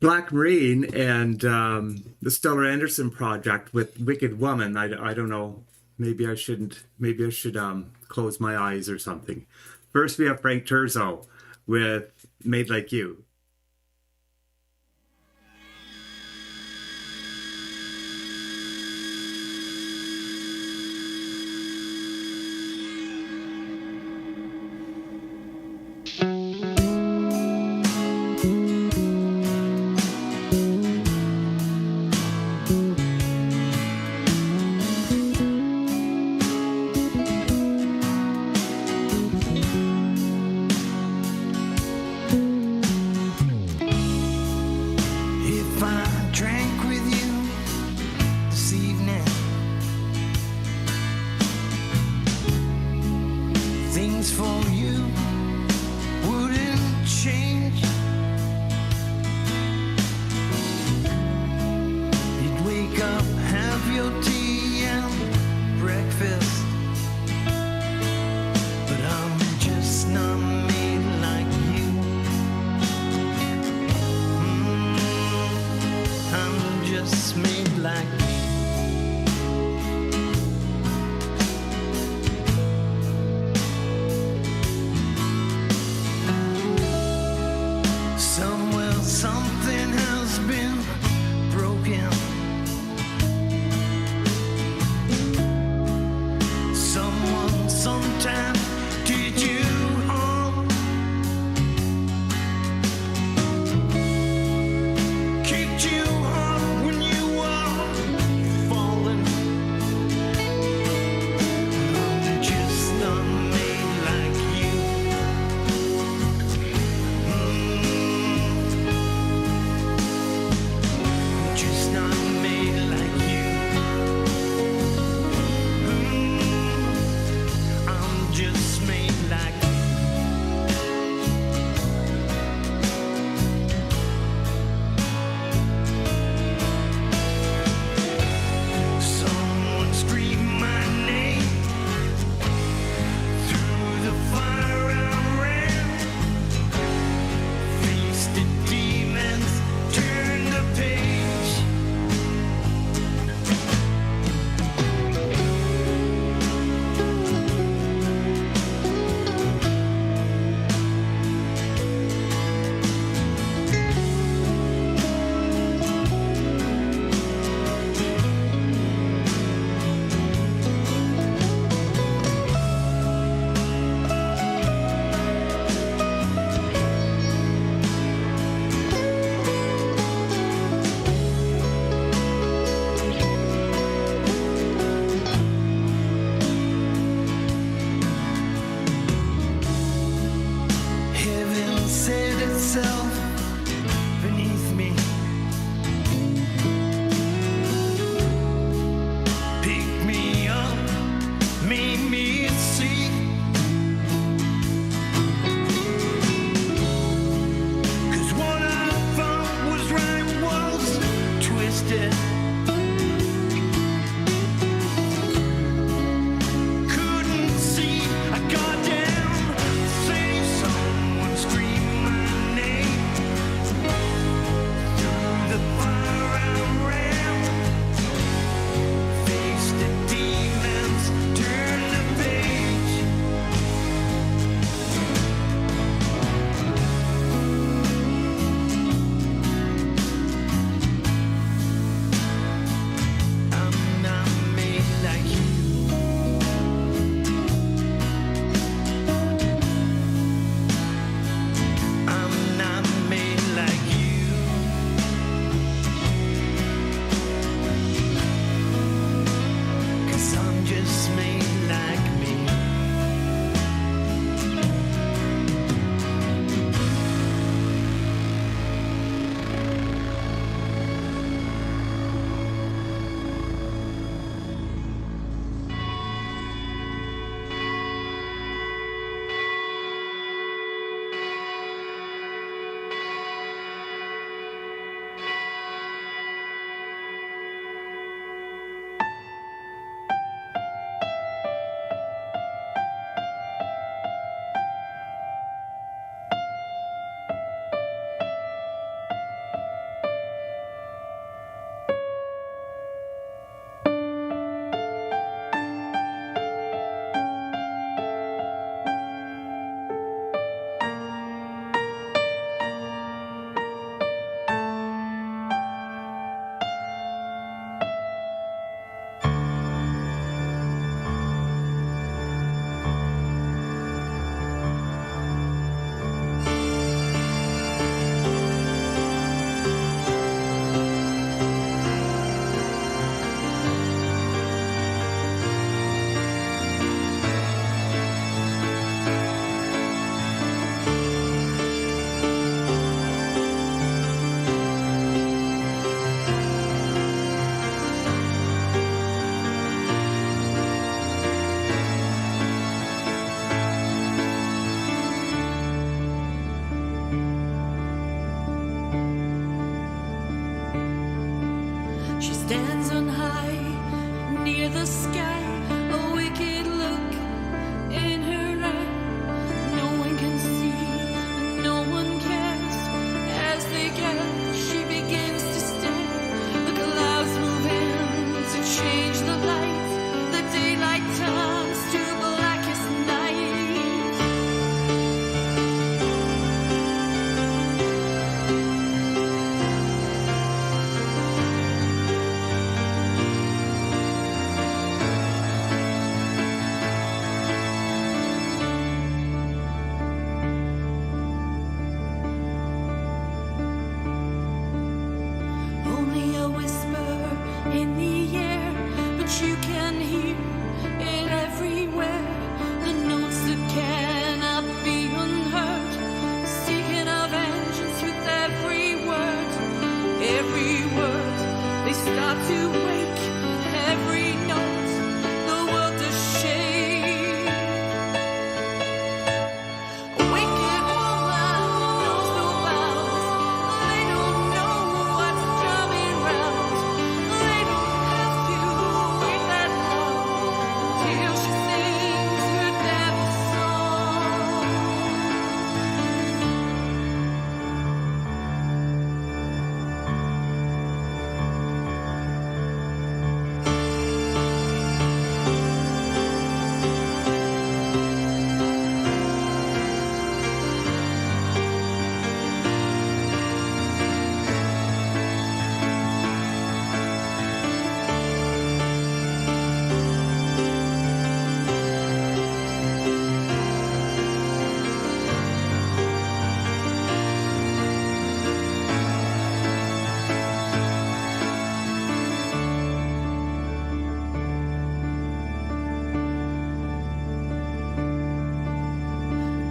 Black Marine and the Stellar Anderson project with Wicked Woman. I don't know. Maybe I shouldn't. Maybe I should close my eyes or something. First, we have Frank Terzo with Made Like You. hands on high, near the sky, a wicked look in her eye. No one can see, no one cares. As they gather, she begins to stare. The clouds move in to change the light. The daylight turns to blackest night. Only a whisper in the air, but you can hear it everywhere. The notes that cannot be unheard, seeking a vengeance with every word. Every word, they start to wake. Every note, the world does shake. A wicked woman knows no bounds. They don't know what's coming round. They don't have to wait that long till she sings her devil's song.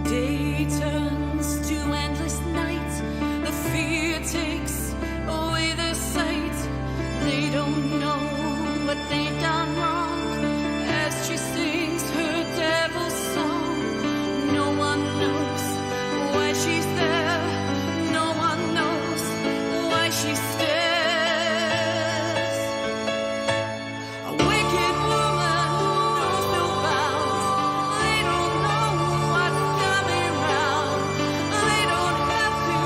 Day turns to endless night. The fear takes away their sight. They don't know what they've done wrong. As she sings her devil's song, no one knows why she's there. No one knows why she stares. A wicked woman knows no bounds. They don't know what's coming round. They don't have to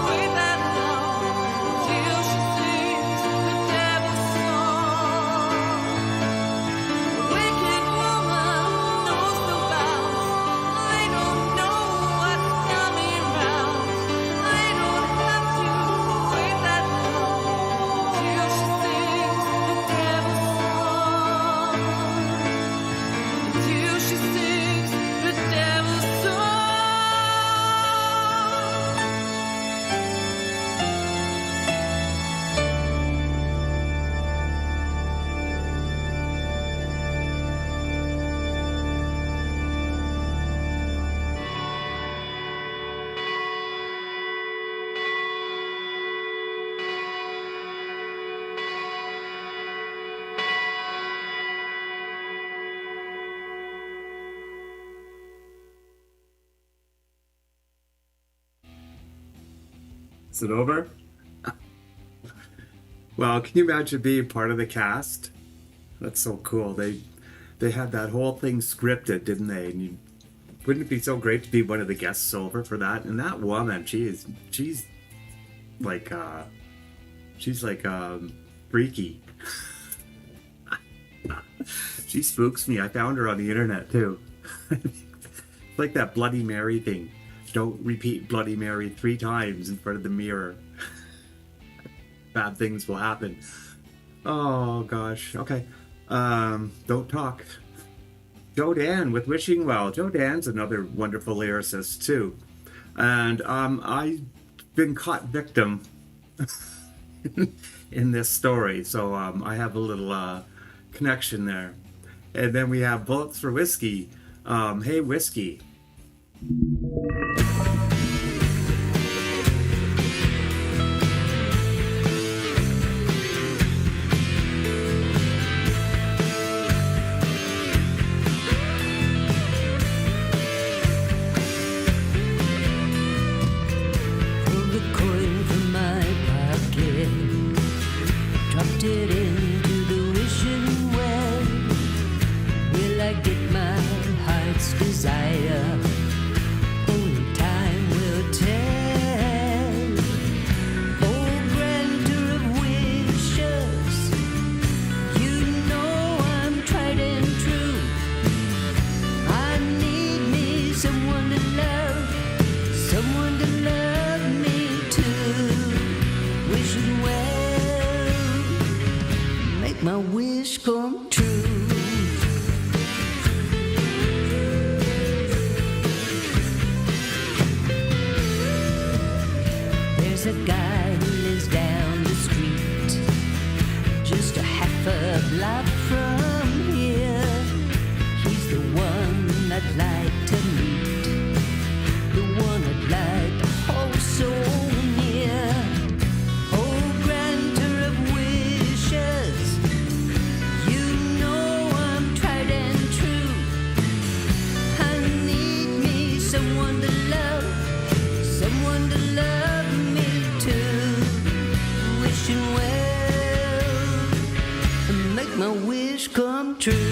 wait that long till she sings the devil's song. A wicked woman knows no bounds. They don't know what's coming round. They don't have to wait that long till she sings the devil's song. Till she sings the devil's song. Is it over? Well, can you imagine being part of the cast? That's so cool. They had that whole thing scripted, didn't they? And wouldn't it be so great to be one of the guests over for that? And that woman, she's like freaky. She spooks me. I found her on the internet too. Like that Bloody Mary thing. Don't repeat Bloody Mary 3 times in front of the mirror. Bad things will happen. Oh gosh. Okay. Don't talk. JoDan with Wishing Well. JoDan's another wonderful lyricist too. And I've been caught victim in this story. So I have a little connection there. And then we have Bullets for Whiskey. Hey Whiskey. Pulled the coin from my pocket, dropped it into wish come true. There's a guy who lives down the street, just a half a block from here. He's the one I'd like to meet, the one I'd like to hold so near. Oh, granter of wishes, you know I'm tried and true. I need me someone to love me too. Wishing well, make my wish come true.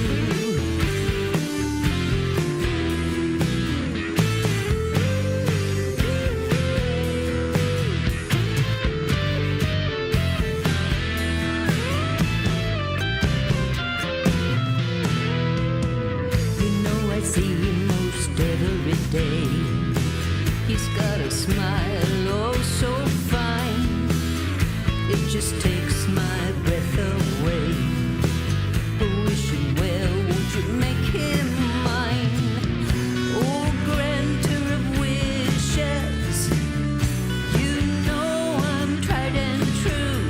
Day. He's got a smile, oh so fine, it just takes my breath away. Wishing well, won't you make him mine? Oh, granter of wishes, you know I'm tried and true.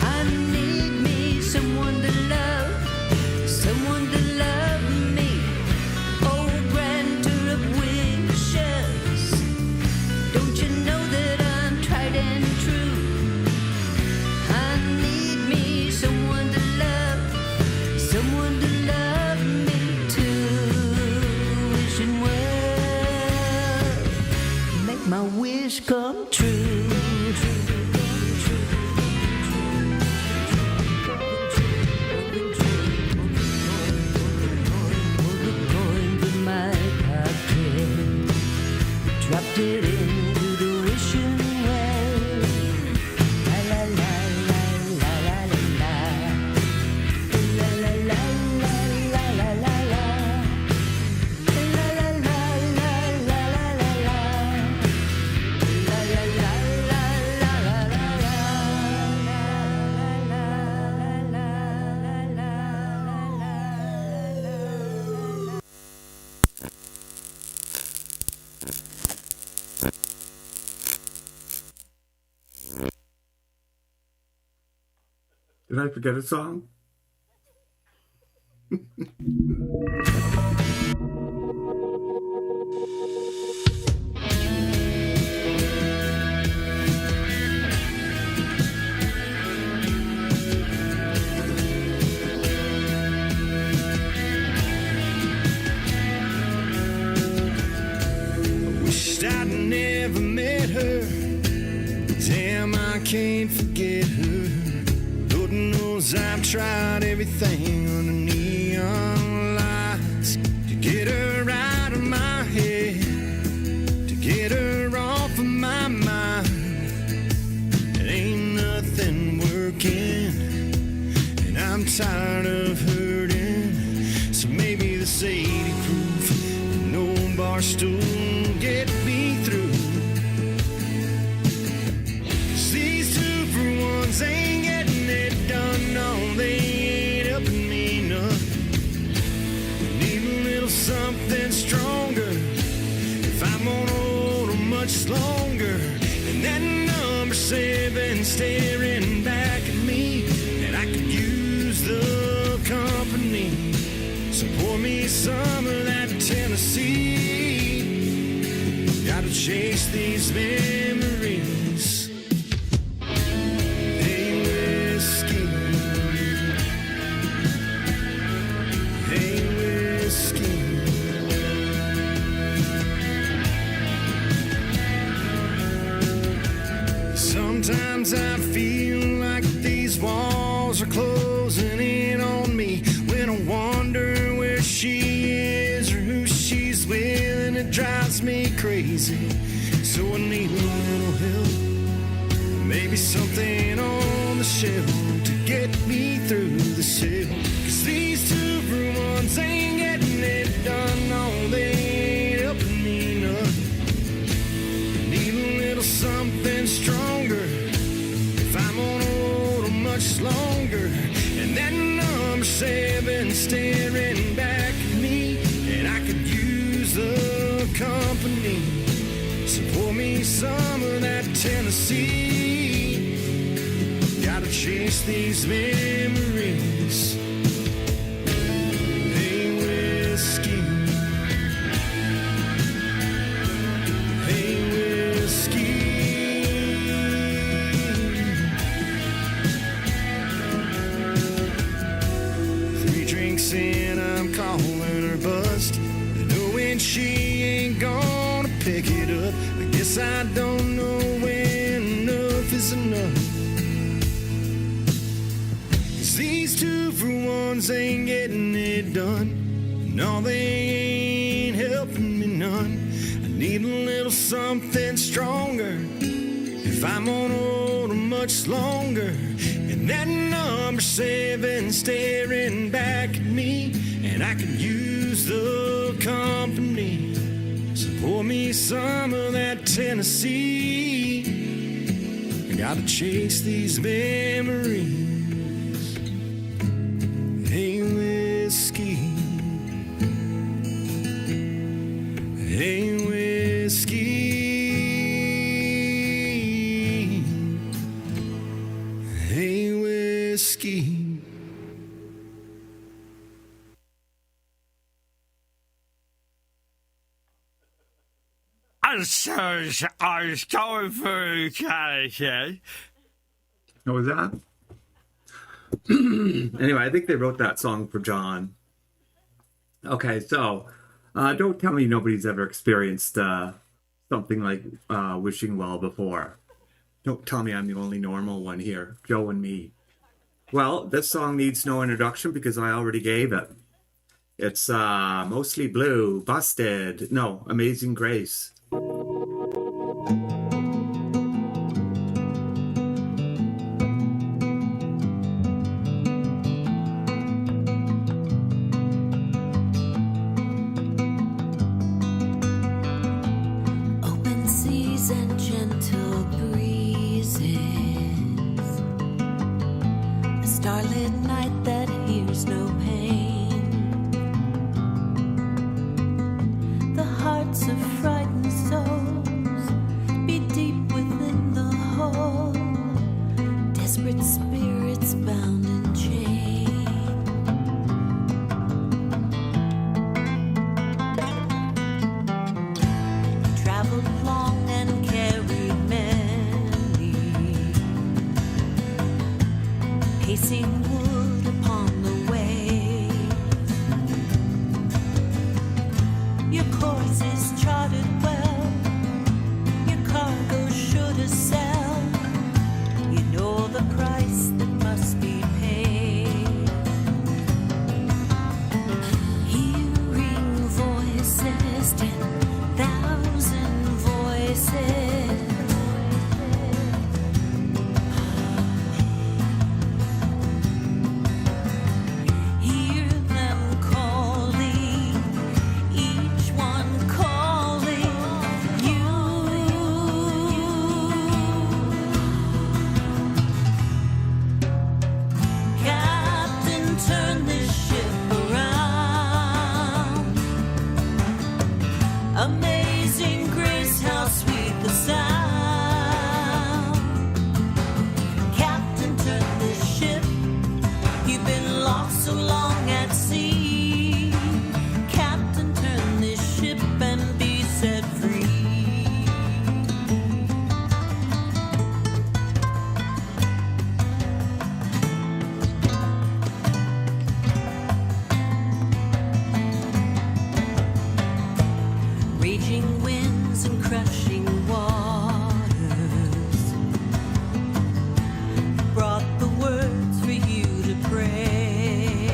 I need me someone to love me. Don't you know that I'm tried and true? I need me someone to love me too. Wishing well, make my wish come true. Dropped it into the wishing well. La la la la la la la la la la la la la la la Did I forget a song? Wished I'd never met her. Damn, I can't forget her. Lord knows I've tried everything under neon lights to get her out of my head, to get her off of my mind. It ain't nothing working, and I'm tired of hurting. So maybe this 80 proof, no bar stool will get me through. 'Cause these 2-for-1s ain't getting it done. No, they ain't helping me none. I need a little something stronger if I'm gonna hold 'em much longer. And that number 7 staring back at me, and I could use the company. So pour me some of that Tennessee. Gotta chase these memories. Hey, whiskey. Hey, whiskey. Sometimes I feel like these walls are closing in on me. When I wonder where she is or who she's with, and it drives me crazy. So I need a little help, maybe something on the shelf to get me through the cell. 'Cause these 2-for-1s ain't getting it done. No, they ain't helping me none. Need a little something stronger if I'm gonna hold 'em much longer. And then number 7 staring back at me, and I could use the company. So pour me some of that Tennessee. Gotta chase these memories. Hey, whiskey. Hey, whiskey. And I'm calling her bust, knowing she ain't gonna pick it up. I guess I don't know when enough is enough. 'Cause these 2-for-1s ain't getting it done. No, they ain't helping me none. I need a little something stronger if I'm gonna hold 'em much longer. And that number 7 staring back at me, and I could use the company. So pour me some of that Tennessee. I gotta chase these memories. Hey, whiskey. Hey, whiskey. Hey, whiskey. I was going through Canada. What was that? Anyway, I think they wrote that song for John. Okay, so don't tell me nobody's ever experienced something like wishing well before. Don't tell me I'm the only normal one here, Joe and me. Well, this song needs no introduction because I already gave it. It's Mostly Blue, Busted, no, Amazing Grace. Open seas and gentle breezes, a starlit night that hears no pain, the hearts of frightened souls beat deep within the hole, desperate spirits bound in chains. Traveled long and carried many, pacing wood upon the way. Your course is charted well, your cargo sure to sell. You know the price that must be paid. Hearing voices, 10,000 voices. Hear them calling, each one calling you. Captain, turn this ship around. Amazing grace, how sweet the sound. Captain, turn this ship. You've been lost so long at sea. Captain, turn this ship and be set free. Raging winds and crushing waters brought the words for you to pray.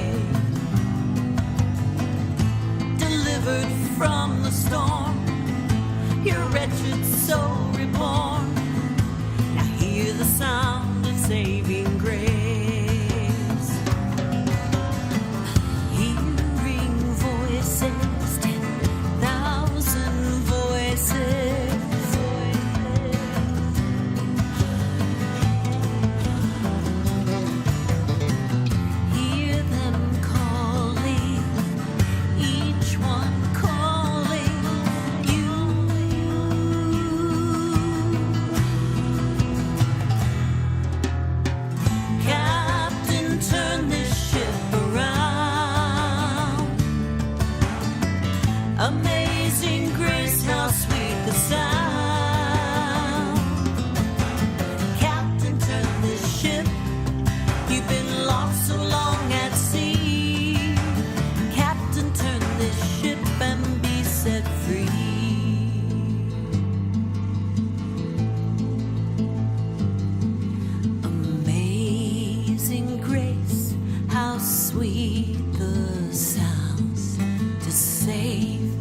sweet the sounds to save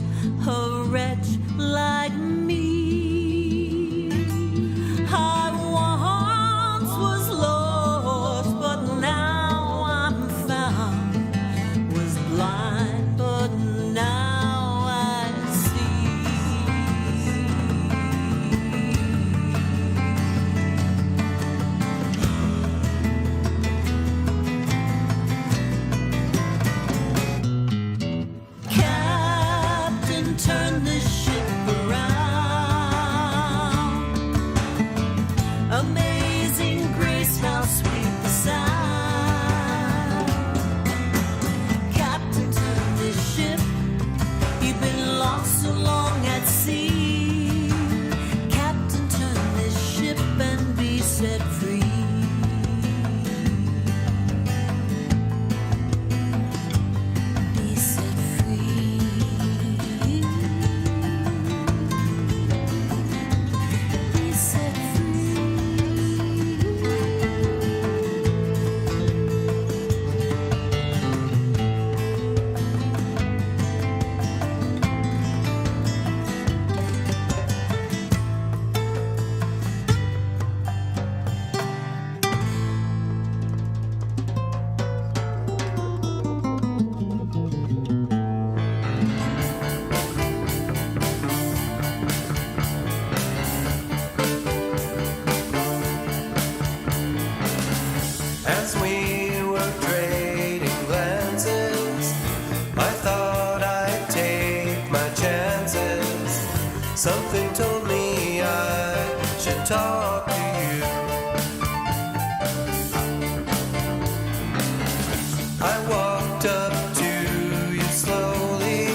a wretch like me. I once was lost, but now I'm found. Was blind, but now I see. Captain, turn the ship around. Amazing grace, how sweet the sound. Captain, turn the ship. You've been lost so long at sea. Captain, turn this ship and be set free. Be set free. Be set free. As we were trading glances, I thought I'd take my chances. Something told me I should talk to you. I walked up to you slowly.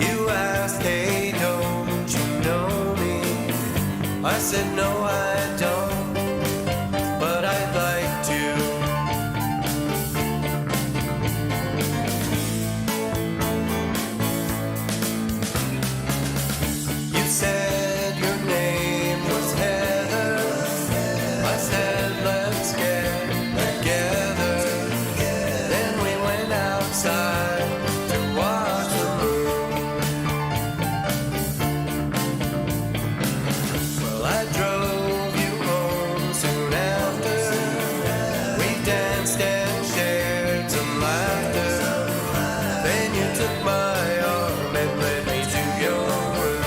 You asked, hey, don't you know me? I said, no, I don't, but I'd like to. You said your name was Heather. I said, let's get together. Then we went outside to watch the moon. Well, I drove you home soon after. We danced and shared some laughter. Then you took my arm and led me to your room.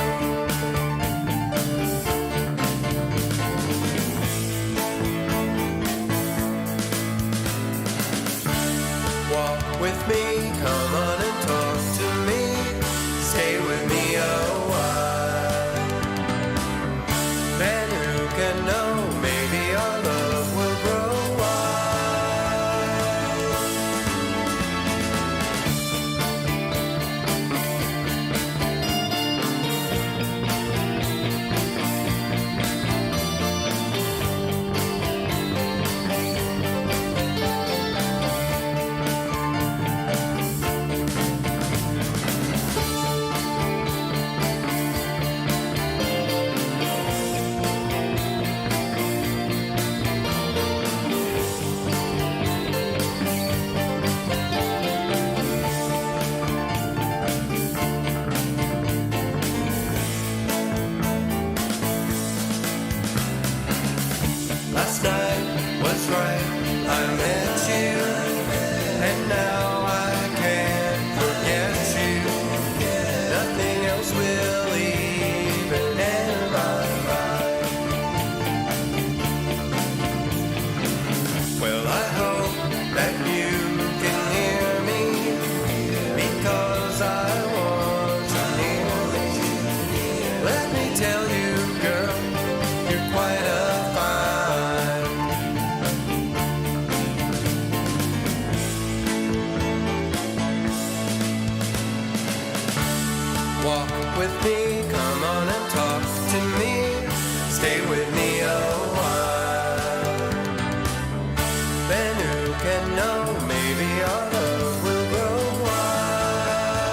Walk with me, come on and talk to me. Stay with me a while. Then who can know, maybe our love will grow wild. Last night was right, I met you, and now I can't forget you. Nothing else will even end my mind. Well, I hope that you can hear me, because I want you near me. Let me tell you, girl, you're quite a find. Walk with me, come on and talk to me. Stay with me a while. Then who can know, maybe our love will grow wild.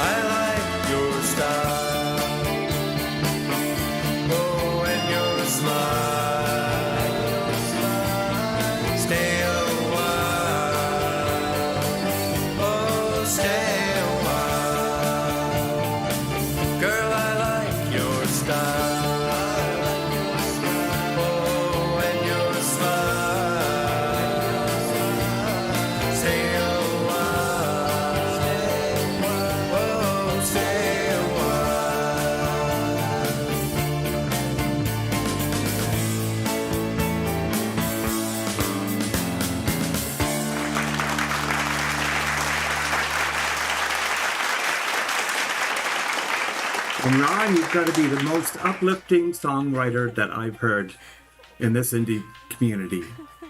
I like your style, oh, and your smile. Stay a while. And Ron, you've got to be the most uplifting songwriter that I've heard in this indie community.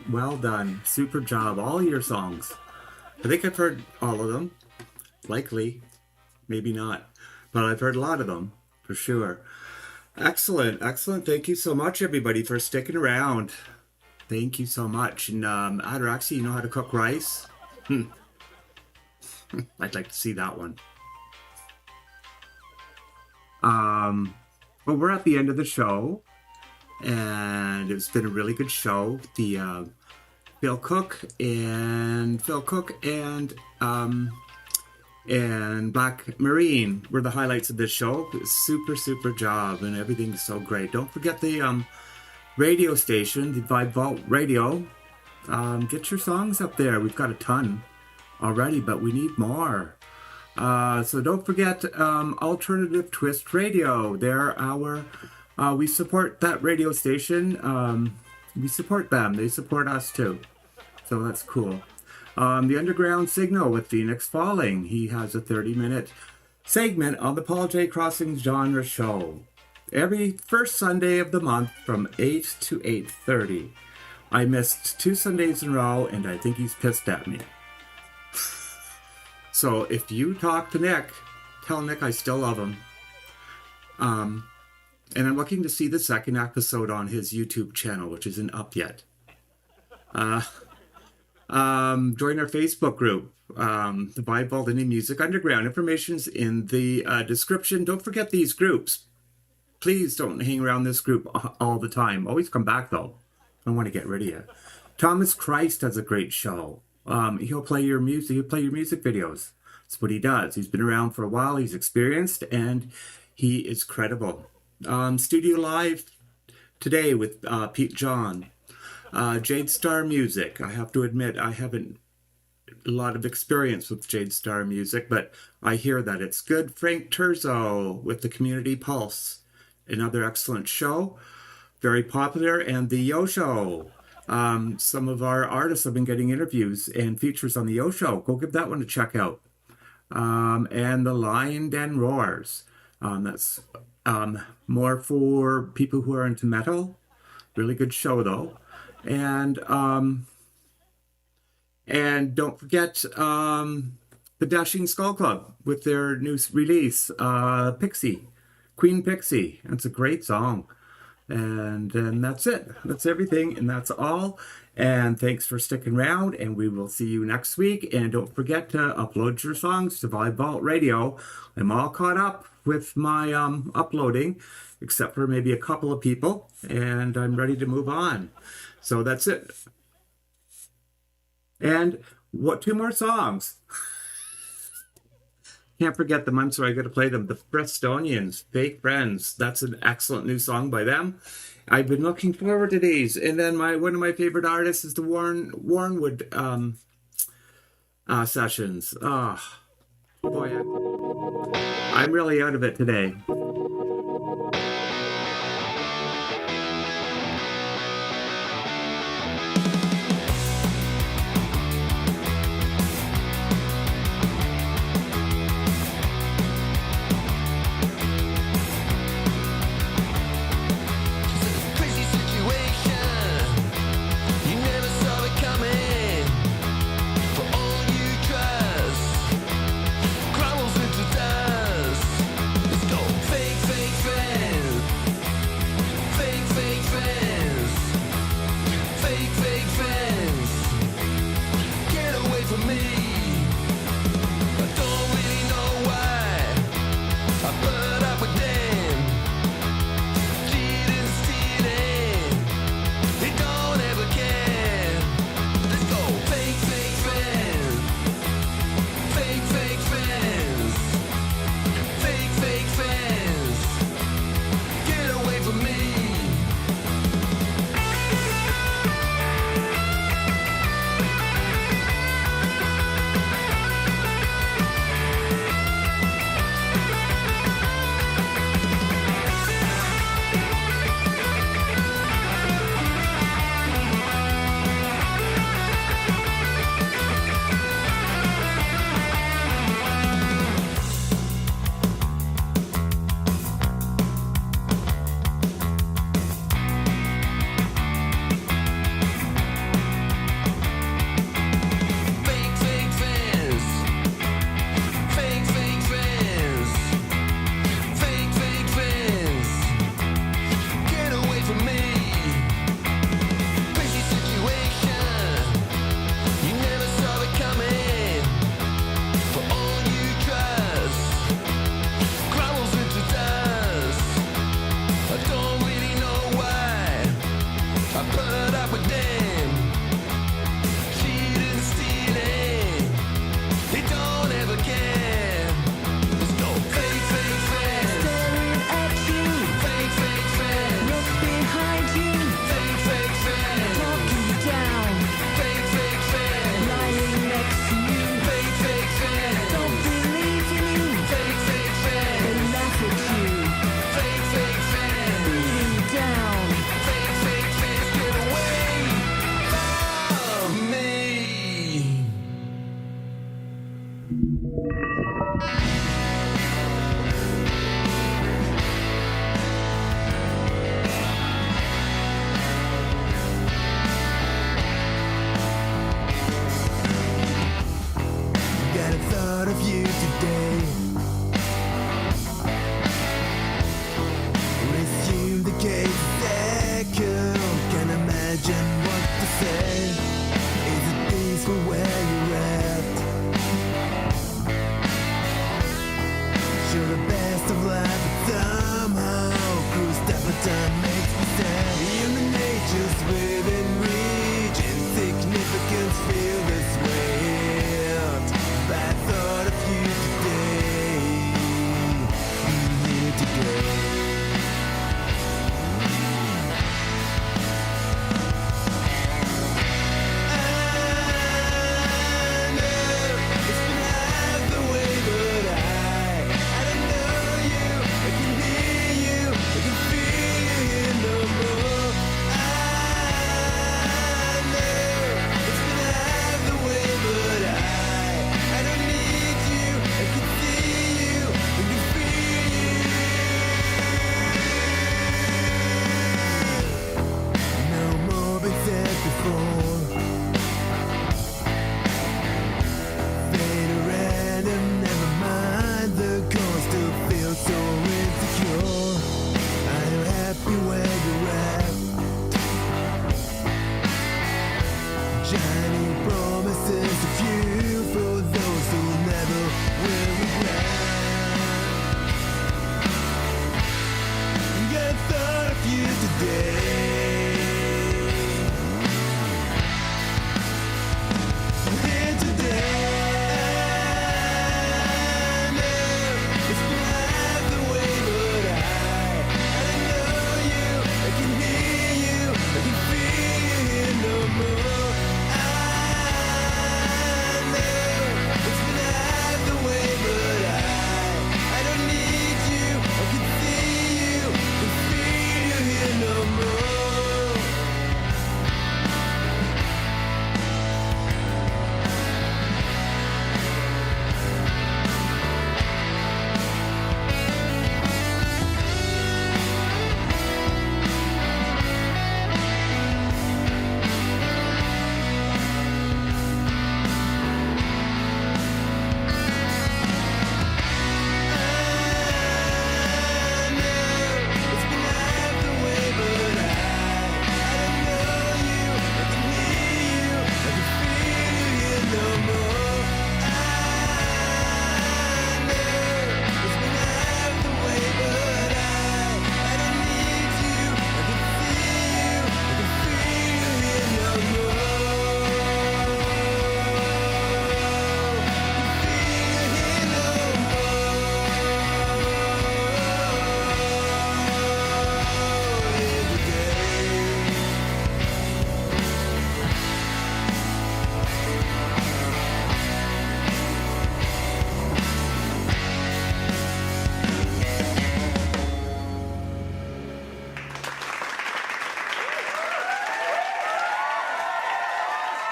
Well done. Super job. All your songs. I think I've heard all of them. Likely. Maybe not. But I've heard a lot of them, for sure. Excellent. Excellent. Thank you so much, everybody, for sticking around. Thank you so much. And Ataraxia, you know how to cook rice? I'd like to see that one. Well, we're at the end of the show, and it's been a really good show. The Phil Cook and Black Marine were the highlights of this show. Super job, and everything's so great. Don't forget the radio station, the Vibe Vault Radio. Get your songs up there. We've got a ton already, but we need more. So don't forget Alternative Twist Radio. They're our we support that radio station. We support them. They support us too. So that's cool. The Underground Signal with Phoenix Falling. He has a 30-minute segment on the Paul J. Crossings Genre Show. Every first Sunday of the month from 8 to 8:30. I missed 2 Sundays in a row, and I think he's pissed at me. So if you talk to Nick, tell Nick I still love him. And I'm looking to see the second episode on his YouTube channel, which isn't up yet. Join our Facebook group, the Vibe Vault Indie Music Underground. Information's in the description. Don't forget these groups. Please don't hang around this group all the time. Always come back, though. I don't want to get rid of you. Thomas Christ has a great show. He'll play your music. He'll play your music videos. That's what he does. He's been around for a while. He's experienced, and he is credible. Studio Live today with Pete John. Jade Star Music. I have to admit, I haven't a lot of experience with Jade Star Music, but I hear that it's good. Frank Terzo with the Community Pulse. Another excellent show. Very popular. And the Yo Show. Some of our artists have been getting interviews and features on the Yo Show. Go give that one a check out. And the Lion Den Roars. That's more for people who are into metal. Really good show, though. And don't forget the Dashing Skull Club with their new release, Pixie. Queen Pixie. That's a great song. And that's it. That's everything. And that's all. And thanks for sticking around. And we will see you next week. And don't forget to upload your songs to Vibe Vault Radio. I'm all caught up with my uploading, except for maybe a couple of people. And I'm ready to move on. So that's it. And what 2 more songs? Can't forget them. I'm sorry, I got to play them. The Frestonians, Fake Friends. That's an excellent new song by them. I've been looking forward to these. And then one of my favorite artists is the Wormwood sessions. Oh, boy, I'm really out of it today. Fake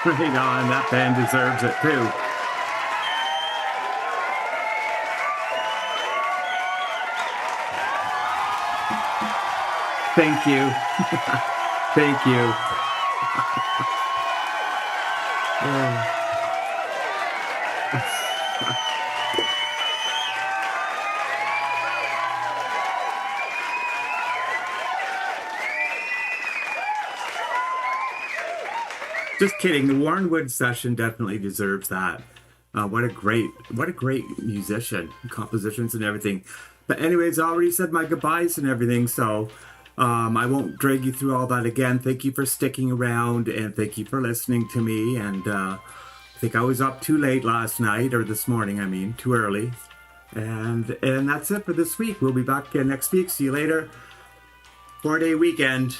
Right on. That band deserves it too. Thank you. Thank you. Oh. Just kidding. The Wormwood session definitely deserves that. What a great musician, compositions and everything. But anyways, I already said my goodbyes and everything, so I won't drag you through all that again. Thank you for sticking around, and thank you for listening to me. And I think I was up too late last night, or this morning, I mean, too early. And that's it for this week. We'll be back again next week. See you later. 4-day weekend.